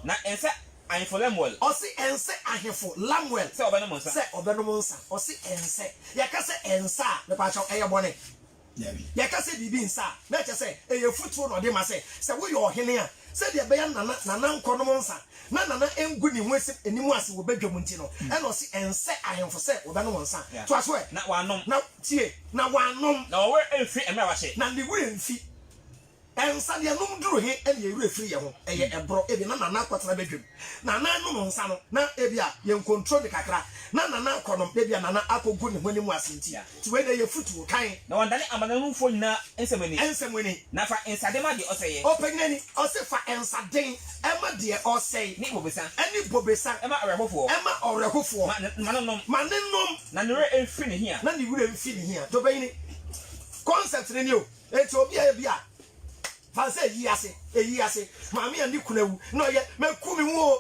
Not answer I am for them well. Or see and say I have for Lamwell, So Benamon, say or Benomonsa, or see and say, Yakasa and Sa, the patch of air bonnet. Yakasa be sa, let us say, a footful or they must say, so we are here. Said the Bayan Nana Conomonsa, Nana and good in West and Nimuasi will be Montino, and or see and say I am for say or Benomonsa. To us, not one nom, now, see, now one nom, no, we're free and never say, none the willing feet. And Sunday, no drew him and you free a bro, even Nana Quatra bedroom. Nana no Sano, now Ebia, you control the Cacra, Nana Conum, baby, and Nana Apple good when you was in tea. To where your foot will kind. no one done it. I'm a room for now, and some money, And some winning. not for inside the money or say, Open any, or say for answer ding, Emma dear, or say, Nick will be son, any Bobesa, Emma or a for, Emma or a who for. Manon, Manon, none are free here. none you wouldn't feel here. To be concept in you, it's Obia. Fancy Yase, Mammy and Nikuna, no yet, Melkumi wo,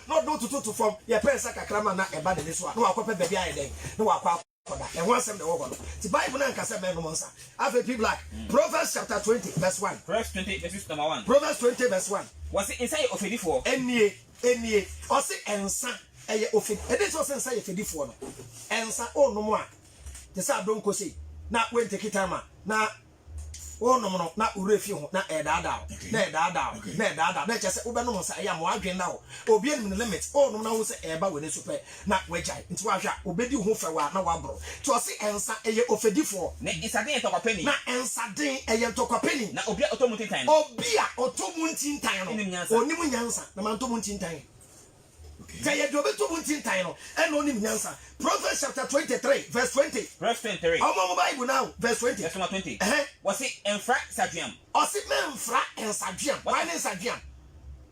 not do to from your parents like a cramana and bad in this one. No, I'll copy the guy then. No, I'll call that. And once I'm the organ. The Bible and Cassette Monsa. After people like Proverbs chapter 20, verse 1. Proverbs 20, verse number 1. Proverbs 20, verse 1. Was it inside of 84? Any, or say, and son, a offend. And this was inside of 84. And son, oh, no more. The South don't go see. Not when take it time. Now, oh no, not Urefu, not a dada, na just Ubano say, I am walking now. Obian in the limits, oh no, say eba when it's super, not wedge, into Russia, obey you who for one, no one bro. To see answer a year of a differ. It's a day to a penny. Not answer day a year to a penny. Now, Obia automatic time. Obia or 2 months in time, or Nimunyansa, the man 2 months in time. Say a job 2 months in time, and only Nyansa. Proverbs chapter 23, verse 20. Verse 23. How Bible now, verse 20. Verse number 20. Was it in frac Sajiam? Or see men fra and Sajiam. Why is Sajiam?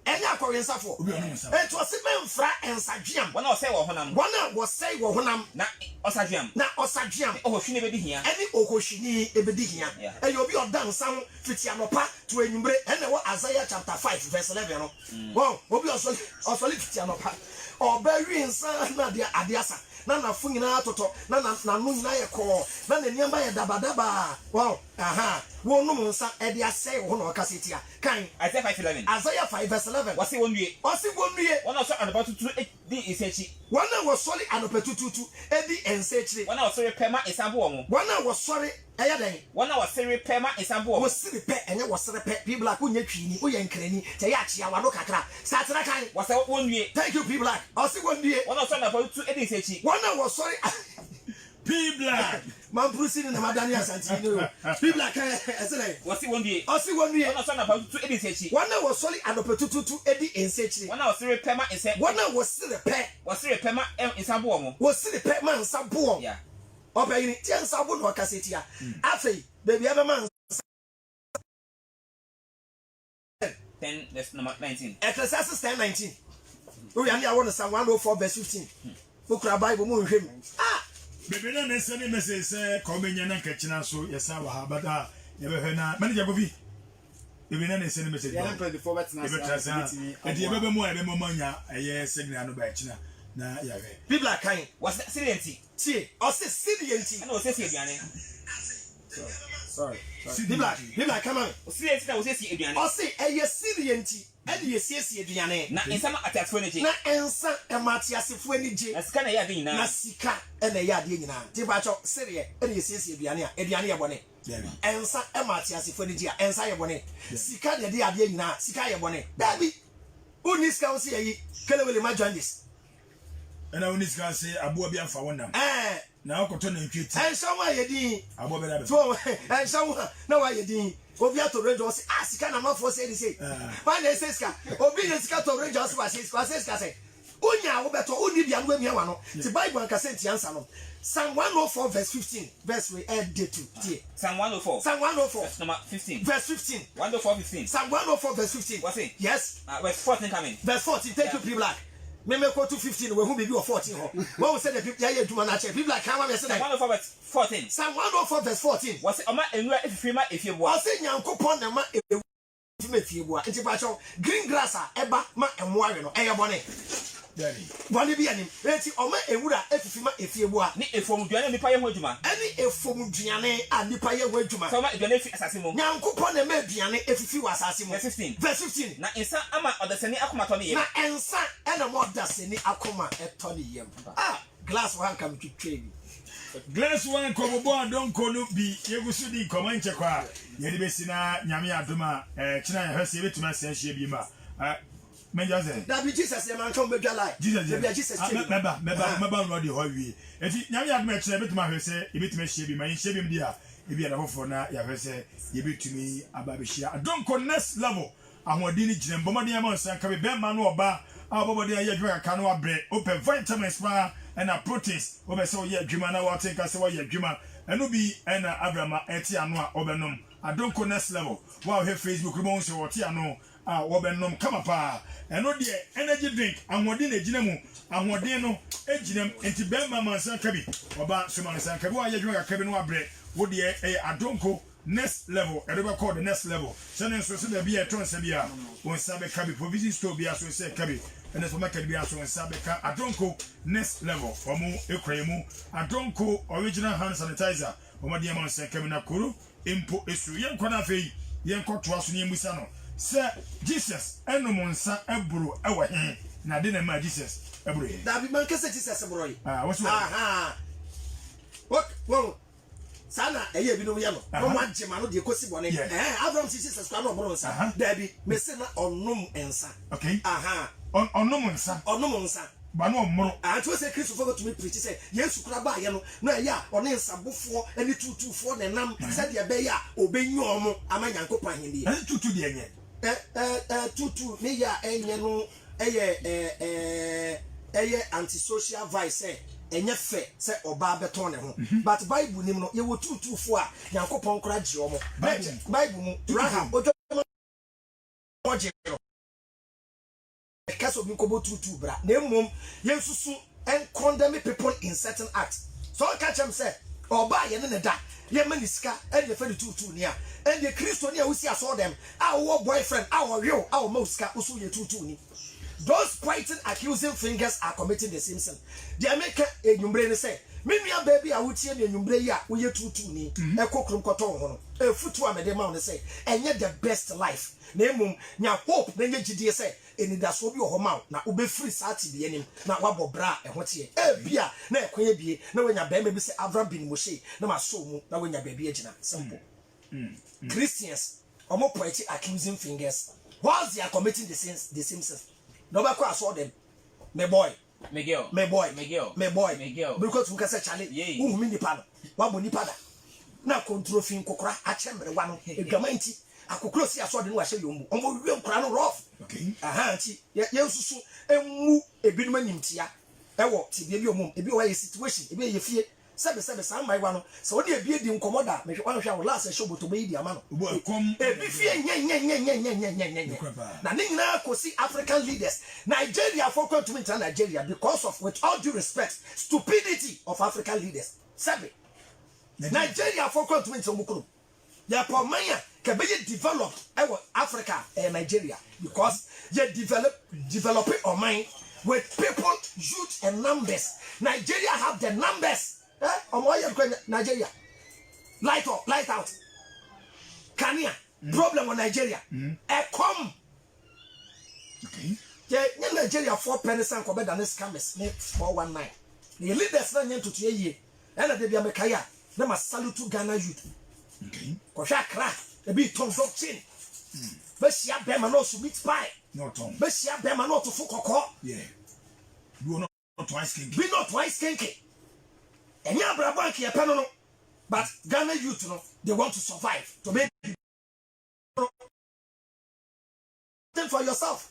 Any Korean Safo. It was a man fra and Sajiam. One of say or Honam. One was say or Honam. Not Osajiam. Now Osajiam. Oh, she never be here. Any Okoshini Ebedikia. And you'll be on down some Fitianopa to a number and Isaiah chapter 5, verse 11. Well, we'll be also Fitianopa. Or burying son, Nadia Adiasa. Nana Fungina Toto, Nana Nuna call, Nana Yamba Dabadaba. Wow, aha, one woman, Edia say, one or Cassitia. Kind Isaiah 5:11. Isaiah 5, verse 11. Was it 1 year? Was it 1 year? One also about to D is a One was sorry and Petutu, Eddie and Setri. one also Pema is Sambo. One was sorry, Ayaday. One hour Siri Pema is Sambo. Was silly pet and it was a pet. People like Unyakini, Uyan Kreni, Tayachi, Awanokakra, Satana. Was out 1 year. Thank you, people like. I see 1 year. One also about to Eddie Sechi. One was sorry. People, Man, Brucey and Madania Santino. People like Was it 1 year? I see 1 year. One also about to Eddie Sechi. One was sorry and Petutu, Eddie and Setri. One hour Siri Pema is a One was still a pet. was Siri Pema in Sambo. Was still a pet man, some poor. Yeah. Obey ten sabun or cassetia. After baby, ever man. 10, that's number 19. Ecclesiastes 10:19. We are near 104 verse 15. Book Bible moon him. Ah, baby, then they send a message, coming in and catching us. So, yes, I will, but never heard now. Manager Bobby. Baby, then they send a message. Yeah, I'm playing the forward now. And you ever more, ever more, a year signal by China. Now, yeah, people are kind. Was that Silency? See, or say Sidianti. I know, says Adriane. Sorry. People are coming. Silency, was says Adriane. Or say a Sidianti. And you see Adriane. Now, in some attack furniture. Na answer a Matias if when you As can I have been na now? sika and a yadina. Tibacho, Syria, and you see Adriania Bonnet. Answer a Matias if when you answer your bonnet. Sika the idea now, Sika bonnet. Baby, Unis Council, Kelly will imagine this. And I only can say, Abu Bian for one. Now, continue to treat. And someone you did. Abu Bian. And someone, no, I did. Obia to Rangers, ask Canama for say, why they say, obedience got to Rangers was his classes. Unya, Obeto, Unibian, when you want to buy one cassette answer. Psalm 104, verse 15, verse we add to Psalm 104. Psalm 104, Verse number 15. verse 15. 104, 15. Psalm 104, verse 15. What's it? Yes. Verse 14 coming. Verse 14, take you people like. me go to 15 we who be 14 ho when we say the people here do na check people like come me say that 104 verse 14 Psalm 104 verse 14 was oma enura efifima efiebo o say nyankopon na ma efifima efiebo a nti ba cho green grass a eba ma emo awe no eye bone bone bi anim enti oma ewura efifima efiebo a ni efomduane nipa ye ho adwuma ani efomduane a nipa ye ho adwuma so ma aduane fi asase mu nyankopon na ma aduane efifi wa asase mu verse 15 na ensa ama odasani akoma to ne ye na ensa ena mo odasani akoma eto ne ye glass one come to trade glass one ko bobo adonko no bi yegusu di komanche kwa yedi besi na nyame adoma kina ya hwese betuma senhye bi ma menjaze that be Jesus e man come be dwalai Jesus meba no di ho wi enti nyame adoma kina betuma hwese ebetuma hye bi ma hye bi m dia ebi ada fofo na ya hwese yebetumi ababehia adonko next level ahodi ni gire mbomade ama nsanka be ma no oba abobode ya dwa ka no abre open vitamins pa na proteins obese wo ye adwuma na wo think say wo ye adwuma eno bi na abrama eti ano a obenom adonko next level wow he Facebook mo nso wo ti ano a wo benom kama pa eno de energy drink ahodi na gina mu ahodi no eginam enti be ma nsanka bi oba so ma nsanka bi wo ye adwuma ka bi no abre wo de adonko next level everybody call the next level send so say there be a ton say bia won sabe kabi provision store bia so say kabi and so market bia so sabe ka adonko next level omo ekremu adonko original hand sanitizer omo de man say kabi na kuru impo esu yen kwana fei yen koto aso ne musa no say Jesus eno monsa eburu ewe he na de na ma Jesus eburu he that be man kese Jesus eburu yi what's what sana eye bi no ye no mo agema no de kosi bone Abraham Jesus kwa no bro nsa da bi me se na onum ensa okay onum nsa ba no omro to say Christ for to me preach say Yesu kura ba ye no na ya one nsabofo ani tutufo ne nam se de be ya obenyu omo amanyankopan hende ani tutu de enye tutu me ya enye no eye antisocial vice enye fe se oba beton ne ho but Bible nim no ye wo tutufo a Yankopon kora gye omo Bible mu Rahab ojo kaso bi ko bo tutu bra na mmom ye susu and condemn people in certain acts so catch them say oba ye ne da ye maniska and ye fe the tutu ni a and the Christian ya usi aso them our boyfriend our real our mouska usu ye tutu ni. Those pointing accusing fingers are committing the same sin. The American enyumbre say, "Mimia baby, I would see enyumbre ya uye tutu ni eko krum koton hono. E futu amede ma say, enye the best life. Na emum nya hope na nye gidie say, eni da so bi o homa na ube free sati bi enim na wabo bra e ho tie. E bia na ekoye bie na wanya ba bi say Abraham bin Moshe na maso mu na wanya baby agina. Simple. Christians omo pointing accusing fingers. Whilst they are committing the same sins. Nobody I saw them. My boy. Miguel. Because we can say Charlie. Who mean the panel? What money pada? Now control fin kokra. I chamber one. A gamanti. I could close here. I saw the new show you. Almost real crown rough. Okay. Yes. And move a bit man in tia. I walk to be your mom. If you are a situation, if you fear. Sabe some my one. So when you be the incomoda, make one of your last show to be the man. Come be fear. Now see African leaders. Nigeria focus to enter Nigeria because of, with all due respect, stupidity of African leaders. Sabe Nigeria focus to enter Mukuru. Ya pomanya can be developed Africa and Nigeria because you developing our mind with people, youth and numbers. Nigeria have the numbers. Nigeria light out Kenya problem on Nigeria come okay Nigeria 4 pennies and come better than scammers 419 the leaders na nyen to ye and they be amekaya na ma salute to Ghana youth okay ko sha kra e be tons of chin be sia be ma no so meat pie no ton be sia be ma no to fu kokko yeah do not twice kinky be not twice kinky. And ya brabank ya pano, but Ghana youth no, they want to survive to make think for yourself.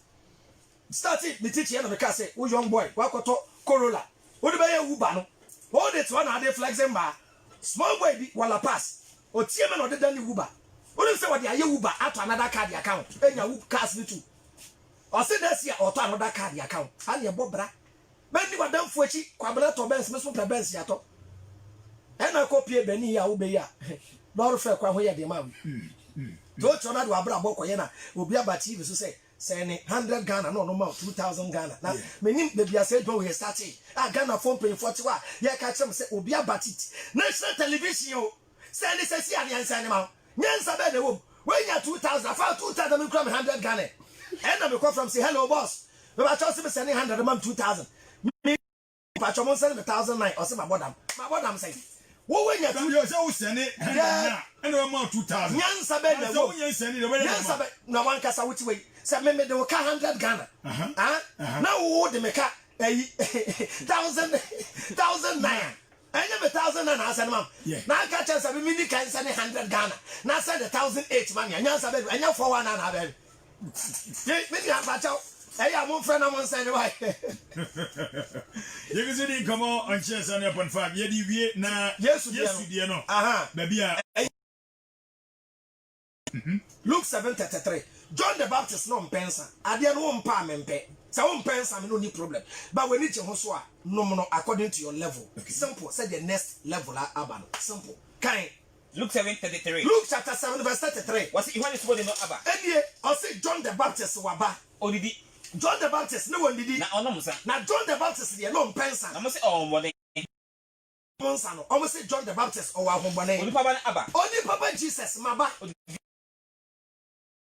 Start it, the teacher and the car say, "Oh young boy, wakoto Corolla. What about your Uber no? All the one are they flexing bar. Small boy be wala pass. Or Tiaman or the Danny Uber. What if say what they are Uber out to another card account? And your cars me too. or say that's here or to another card account. And your bobra. Many were done for chi, Quabla to Benz, Miss Benz yato. And I copy Benny Aubeya. Lord Fair Quahoya de Mam. Don't you know Abra Bokoyana will be about you to say. Saying 100 Ghana, no more 2,000 Ghana. Now, many baby I said, when we started, I Ghana phone paying 41. Yeah, catch them say, Obia Batit. National television, send this as Yan Sanima. Yansa Bene, when you're 2,000, I found 2,000 100 Ghana. And I'm come from say, hello, boss. But I told him sending 100 a month 2,000. Me, Patron sending 1,009 or some my bottom saying. What when you're 2,000 send it, and no more 2,000. Yansa Bene, Yansa, no one can say which way. Say me they will 100 Ghana. Now who they make 1,009. I never 1,009 I said, ma'am. Now I catch us a mini can send 100 Ghana. Now send 1,008 money. And yes, I bet, and you for one and I bet. Maybe I'm about to. I am one friend. I'm on saying why. You can see come on chess on upon 5. Yet, now, yes, you know. Baby, Luke 7:33. John the Baptist no pensa. Adia no mpa mempe. Say one pensa me no need problem. But when it ho no according to your level. Simple. Say the next level abano. Simple. Kind. Luke 7:33. Luke chapter 7 verse 33. Was it Yohane Sibode no aba? Edie, I say John the Baptist waba. Odidi. John the Baptist no one didi. Na onom sa. Na John the Baptist dey no pensa. Na mo say onwode. Pensa no. Almost say John the Baptist or ahombane. Onipa ba na aba. Only Papa Jesus maba.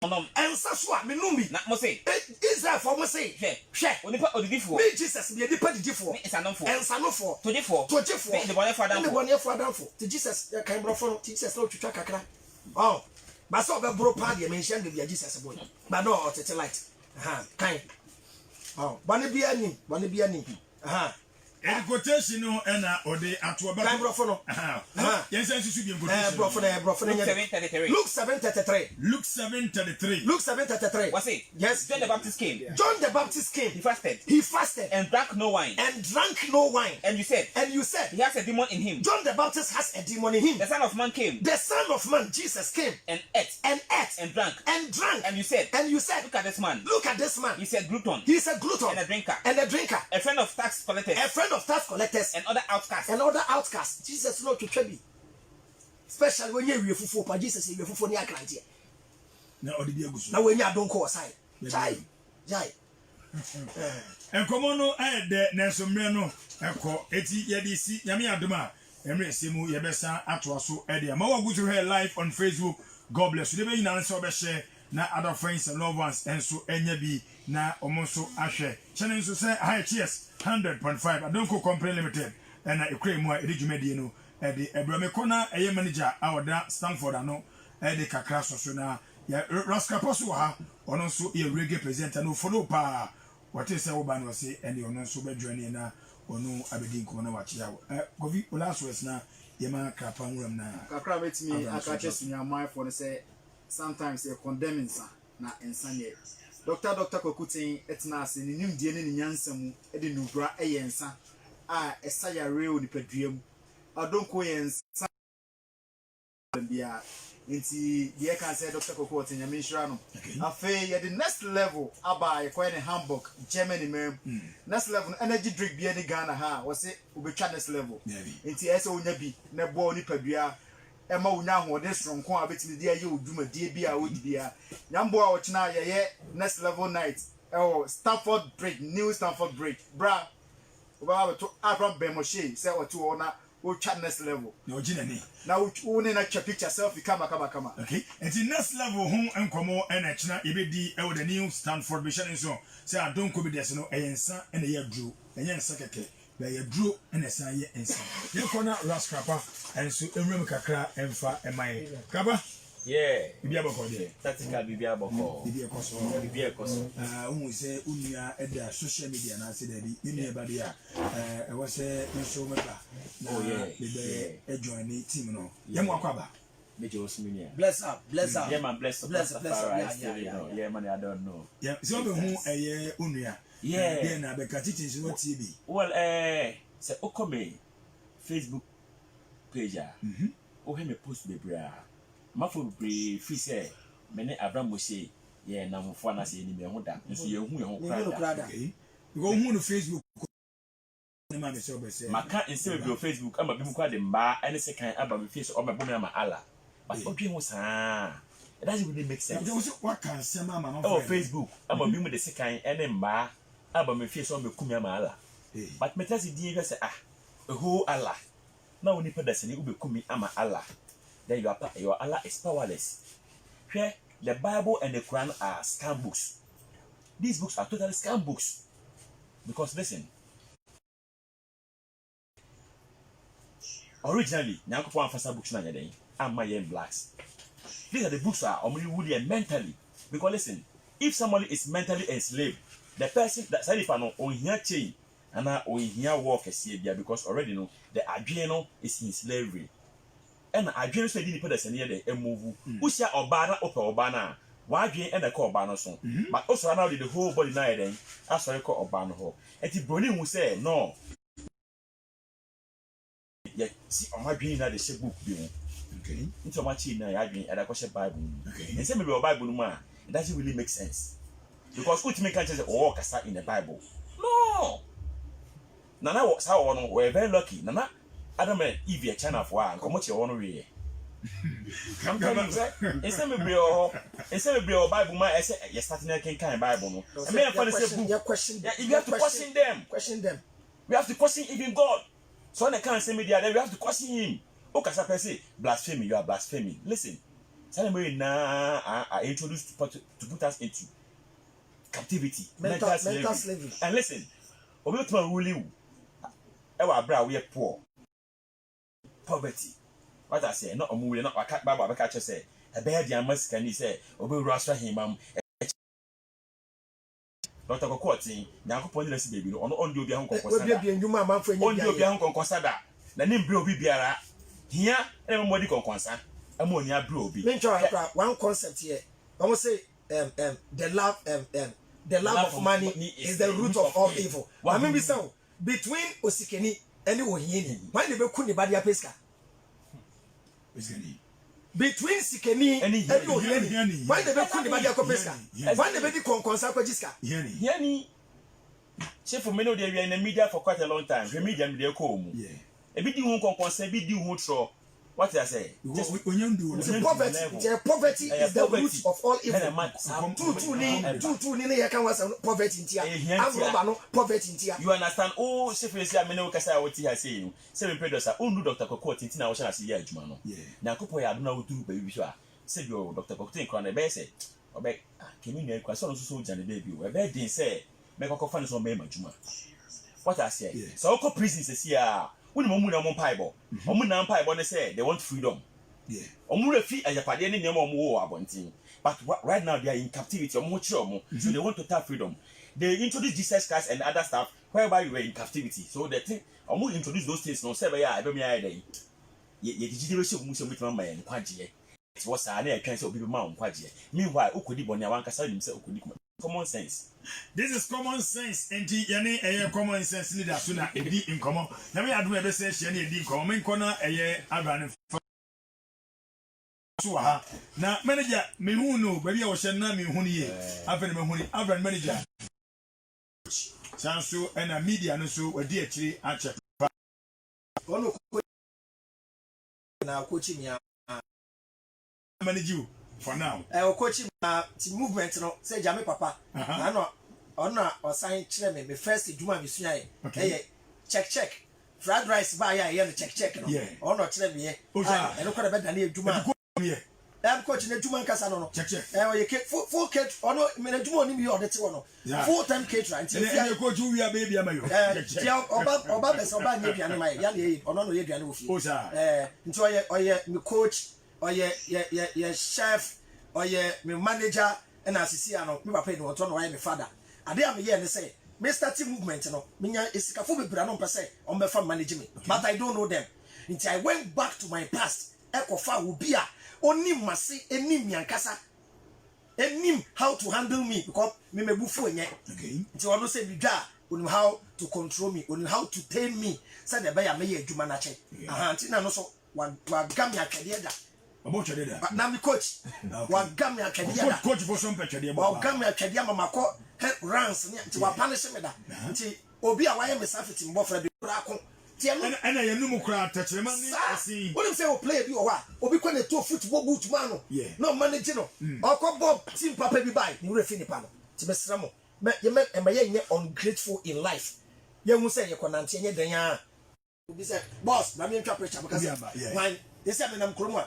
And Saswa, Minumi. Na mo say. Israel for mo say. Hwe. Onipa odidifo. Me Jesus be the didifo. Me isanofo. And sanofo. Tojefo. Tojefo. The bonefo adamfo. The bonefo adamfo. The Jesus kan brofo. Jesus no twitwa kakra. Oh. But so be bro pa dey mention the Jesus boy. But no tete light. Kind. Oh. Bone bia nim. and quotation no and or the atoba. Kan brofo no. Yes, I should be quotation. Brofo Luke 7:33. Luke 7:33. Luke 7:33. Luke 7:33. Was it? Yes. John the Baptist came. John the Baptist came. He fasted. He fasted And drank no wine. and drank no wine. And you said He he has a demon in him. John the Baptist has a demon in him. The Son of Man came The Son of Man, Jesus, came and ate and ate and drank. and drank. And you said, Look look at this man. at this man. He's a glutton He's a glutton and a drinker, and a drinker, a friend of tax collectors a friend of tax collectors and other outcasts. and other outcasts. Jesus no to trebi. Especially when you fufu, but Jesus you fufu ni akrantie. Now, or the Biagus. Now when you don't call side. Jai. And come on, no, I de Nelson Meno, Echo, Eti Yadisi, Yami Aduma, Emre Simu, Yabesa, Atwaso, Edia. Mawa go to her live on Facebook. God bless you. The way you answer, share, na other friends and loved ones, and so Enyabi, na Omoso Ashe. Channel to say, hi, cheers, 100.5. I don't go complain limited. And I create more Edimediano, Eddie Ebramekona, a manager, our Stanford, I know, Eddie Kakraso, so now, Raskaposua, or also a reggae presenter, no follow pa. What is our ban was say, and you're not so bad joining now, or no Aberdeen Corner watch out. Govi, last words now, Yama Krapan room now. Kakra met me, I catch us in your mind for the say, sometimes they're condemning, sir, not in Sunday. Dr. Kokutin, it's nice, and in him dealing in Yansam, Eddie Nubra, a Yansa, a Saya real in the pedrium. I don't go and Inti the can say Dr. Kokot in Yamishrano. Afay at the next level, Abba, quite in Hamburg, Germany, ma'am. Next level, energy drink be any Ghana, ha, was it will be next level. Inti SO Nabi, Nebo Nipadria, Emma Unaho, or this from Kwa bit in the dear you, Duma, dear Bia, would be a Yambo, which now, yeah, next level night. Oh, Stanford break, new Stanford break, bra. About to Abram Bemoshe, say or two or not. We'll chat next level. No, Ginny. Now, we need to picture self. Come. Okay. And the next level, home and come on and a china, EBD, or the new Stanford mission and so. Say, I don't come with this, no, a son and a year drew, and young secretary, by a drew and a son, ye and son. You corner Rascapa, and so Emrem Kakra and Fa and my Kaba. Yeah. Biaboko, yeah. That's a Biaboko. Biaboko. Who say, Unia at the social media, and I said, you near Badia. I was a show member. Oh, yeah. A joining team, no. Yamwakaba. Bless up. Yeah, man, bless. Yeah, man, I don't know. Yeah, so who a year Unia. Yeah, then I became teaching what TV. Well, say, Okome Facebook page. Oh, him a post be bra. Mafo be free say, many Abraham will say, ye na mfo na se ni me ho da nso ye hu ye ho krada okay because who no Facebook na ma me say obese maka inse be Facebook ama bi mu kwa de mba ene se kan aba me face o me bo me ama ala but odwe ho saa it doesn't really make sense what can say mama no oh Facebook ama bi mu de se kan ene mba aba me face o me kumi ama ala but me tell you say who Allah now ni pada se ni ube kumi ama Allah then your Allah is powerless. Here, the Bible and the Quran are scam books. These books are totally scam books. Because listen, originally, Nyankopon Fasa books na yede, and my blacks. These are the books are only woody and mentally. Because listen, if somebody is mentally enslaved, the person that said if I know on here change and on here walk because already know the adrenal is in slavery. And adwene so di nipa sene de emove usia oba na opa oba na wa adwene e na ka oba no so but also now the whole body na den asori ka oba no ho enti broni hu say no ya si o ma adwene na de she book bi mu okay nti o ma chi na ya adwene e da ko she bible okay and say maybe o bible no ma it doesn't really make sense because ultimate can say oh kasa in the bible no nana sa wo no we very lucky nana Adam and Eve a channel for one, come what you want to read. Come instead of Bible, Bible, my essay, you're starting a kind Bible. No, and may I say, your question, you have to question them. We have to question even God. So when I can't say media, then we have to question him. Okay, I say, blasphemy, you are blaspheming. Listen, Samuel now are introduced to put us into captivity, mental slavery. And listen, we to rule our brow, we are poor. Poverty. What I say, not a movie, not a cat Baba catcher say, a bad young Mexican, he say, Obi Rasta him, Dr. Cocotti, now Police baby, on your young Consada, the name Bro Bibiara. Here, everybody can concern. Ammonia Bro B. One concept here. I must say, the love of money is the root of all evil. I mean, so between Osikeni. Anyone here, why never couldn't buy a pesca? Between Sikeni and Yeni, why never couldn't buy a pesca? Why never did Consacogisca? Yanni, Chef for many in the media for quite a long time. The media media come. Yeah. A bit you won't concern, be do who throw. What did I say? Poverty is the root of all evil. Poverty. You understand? Oh, Chef, I mean, what I say. 7 predators are only Dr. Cocotti. Now, I see ya, Jumano. Now, Copo, I don't know do, baby. Said your Dr. Cocotti, Crown, a baby. Obey, came in there, quite so Johnny baby. A bad didn't say, make a conference on May Juma. What I say? So, prisons is here. When Momun on Pieball, Omun Pieball say they want freedom. Yeah. Omura fee as a party any more abonting. But right now they are in captivity or more so they want to have freedom. They introduce Jesus Christ and other stuff whereby you were in captivity. So they think Omu introduce those things no 7 years, I don't mean ye digital show Muslim with my man Quaji. It was a cancer of people mountain Quaji. Meanwhile, Ukudi Bonawanka said himself common sense. This is common sense. And a common sense leader sooner indeed in common. Let me add my message and indeed common corner a year. Now, manager, me who know, baby, I was a name who ye. I've been a manager. Sansu and a media and so a dear tree at check. Now, coaching ya. Manage you. For now, I will coach him to movement. No, say Jammy Papa. I know, or sign chairman. Me first do my mission. Okay, check. Fried rice by a check. Yeah, or not tell me. Oh, I don't care about the Juma. I'm coaching a Juma Casano. Check. Full cake or no, Juma in your one. Full-time caterer. Until you coach you, baby. I'm or no, coach. Or your chef, or your manager, and as you see, I know, me pay no turn away my father. I dare me here and say, Mr. Team Movement, no, Minya is a full brand per se on my farm management, but I don't know them. Until I went back to my past, Echo Fa will be only must say, any Miankasa, and how to handle me because me me buffo yet. Okay. Until I don't say, on how to control me, on how to tame me, said the buyer may a Jumanache. Until I know so one Gamia Kadiada. About your dad. na me coach wa gam ya kadia Coach for some picture there. wa gam ya kadia mama ko head runs ne nti wa punish me da nti obi a wayɛ me safety mbɔfra bi kura ko tie no And I am no cry touch them and see. what him say o play bi o wa obi kwa ne to football boot man no Yeah. no manage no ɔkɔ bob team papa bi bai ne wura fi nipa no ti be sra mo me ye nye ungrateful in life ye hu say ye konante nye dan ya obi say boss na me ntwa pressure because when they say me nam kromo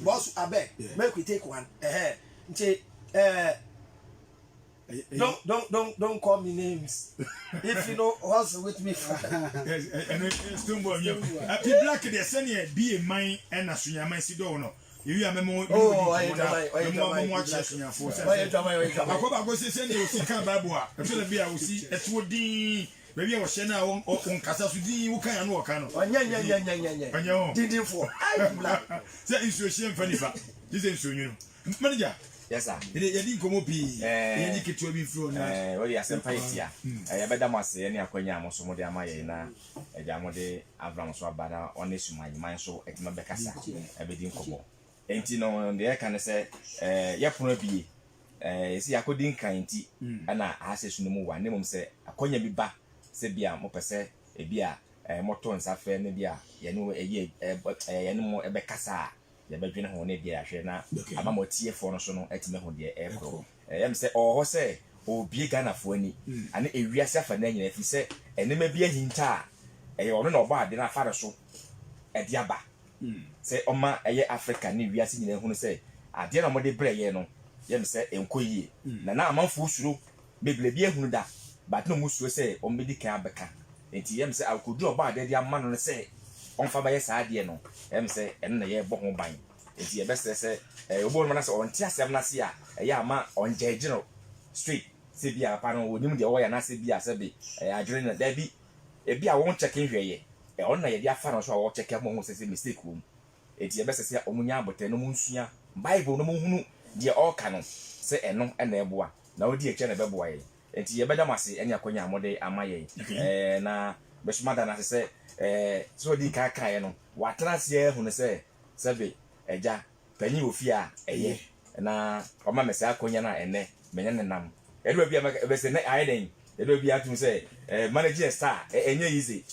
boss abeg make we take one nti don't call me names if you know hustle with me and it's too much. Happy black they send you be a mine and a sunya man sit down. You are memo. Oh, I go send you see can Bible. I feel be I will see a twody. Maybe I was saying on Casa Sudi, you can walk on. Nya did for I black. That is your shame funny fact. This is so you know. Manager. Yes, sir. You didn't come up here. You get to be through now. Well, yes, I'm fine here. I better must say any acquaintance or some of the Amaya, a Jamode, Avram Swabada, on this my mind so at Mabecasa, everything cobo. Ain't you know, the air can say, Yapunabi, see, I couldn't kind tea, and I asked no more. Name say, a conya be back, say Bia, Mopese, a beer, a motons affair, maybe a year, but a animal a becassa. The bedroom home, dear, Shana, I'm a more tear for no son at me, dear April. I say, or say, oh, be a gunner for any, and a real self and then if you say, and there may be a hinta, a or no bad, then I father so at Yaba. Say, oh, my, a year Africa, need we are seeing who say, I dare not break, you know, Yem say, and Koye, Nana, I'm full through, maybe be a hunda, but no moose will say, or maybe can becca. And Yem say, I could do about that young man on say. On Fabia's idea, no, say, and the year bone buying. It's your best, say, a woman on Tiasa Nasia, a yama on J. General Street, Sibia panel with him the way and I say, Bia Sabi, a dream that Debbie, a Bia won't check in here, a honor your fan so I will check among us a mistake room. It's your best, say, Omunya, but no moonsia, Bible no moon, dear all canon, say, and no, and there boy, no dear Jenna boy. It's your better massy, and your conya mode, am I, and Miss Madame, I say, so di kaka no watras ye hu ne se sebe eja pani ofia eye na oma mesa akonya na ene menya ne nam edo bia be se ne aiden edo bia tum se manager star enye easy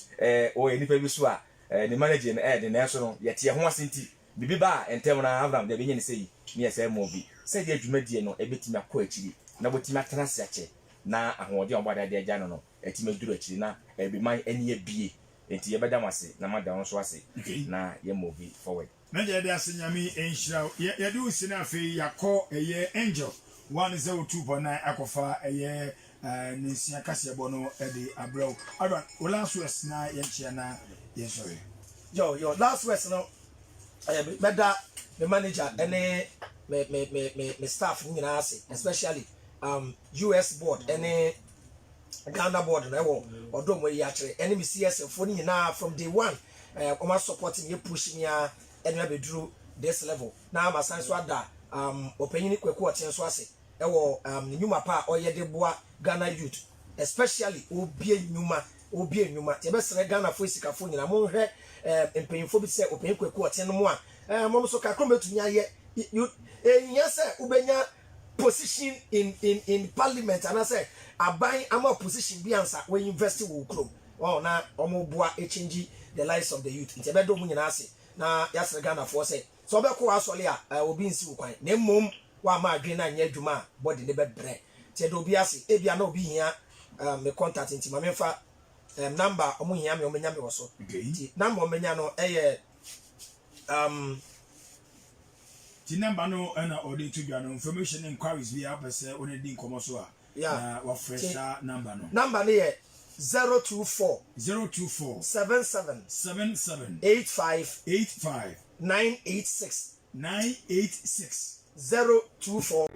o enipa bi so a ne manager ne de na so no ye tie ho asenti bibi ba entem na Abraham de benye ne sei ne yesa mo bi se de adwumadie no ebetimi akọ akiri na botimi atrase ache na ahode ogbada de agya no etimi duru akiri na ebi man eni ebie enti ye beda mase na mada won so ase na ye move forward na je de asenyame enhira ye de usina afi yakọ eye angel 102.9 akofa eye nisia kasebo no e de abrew adwan last words na ye chia na ye sorry yo last words no meda the manager any me staff nyina ase especially US board any Ghana board na wo odo mo yi akere ene mi CS for ni na from day one o supporting you push me a ene be duru this level na ma san so ada opanyini kweku oten so ase e wo nyuma pa oyɛ de boa Ghana youth especially obi nyuma te be sere Ghana fo sika fo nyina mo hwɛ empanyinfo bi sɛ opanyin kweku oten no mo a mo so kakro metumi ayɛ enya sɛ ubenya position in parliament and I say aban ama position bi ansa we invest wo krom oh na omo boa e change the lives of the youth nti be do mu nyina ase na yasre Ghana for say so be ko asole a obi nsi wo kwan na mmom wa ma adwen na nya adwuma body ne be bre ti do bi ase e bia na obi hia me contact nti ma memfa number omo hia me omenya me wo so nti number omenya no eye ti number no na order to do information inquiries be apese on the nkomo so a wa fresh number no number ne 024 77 85 986 024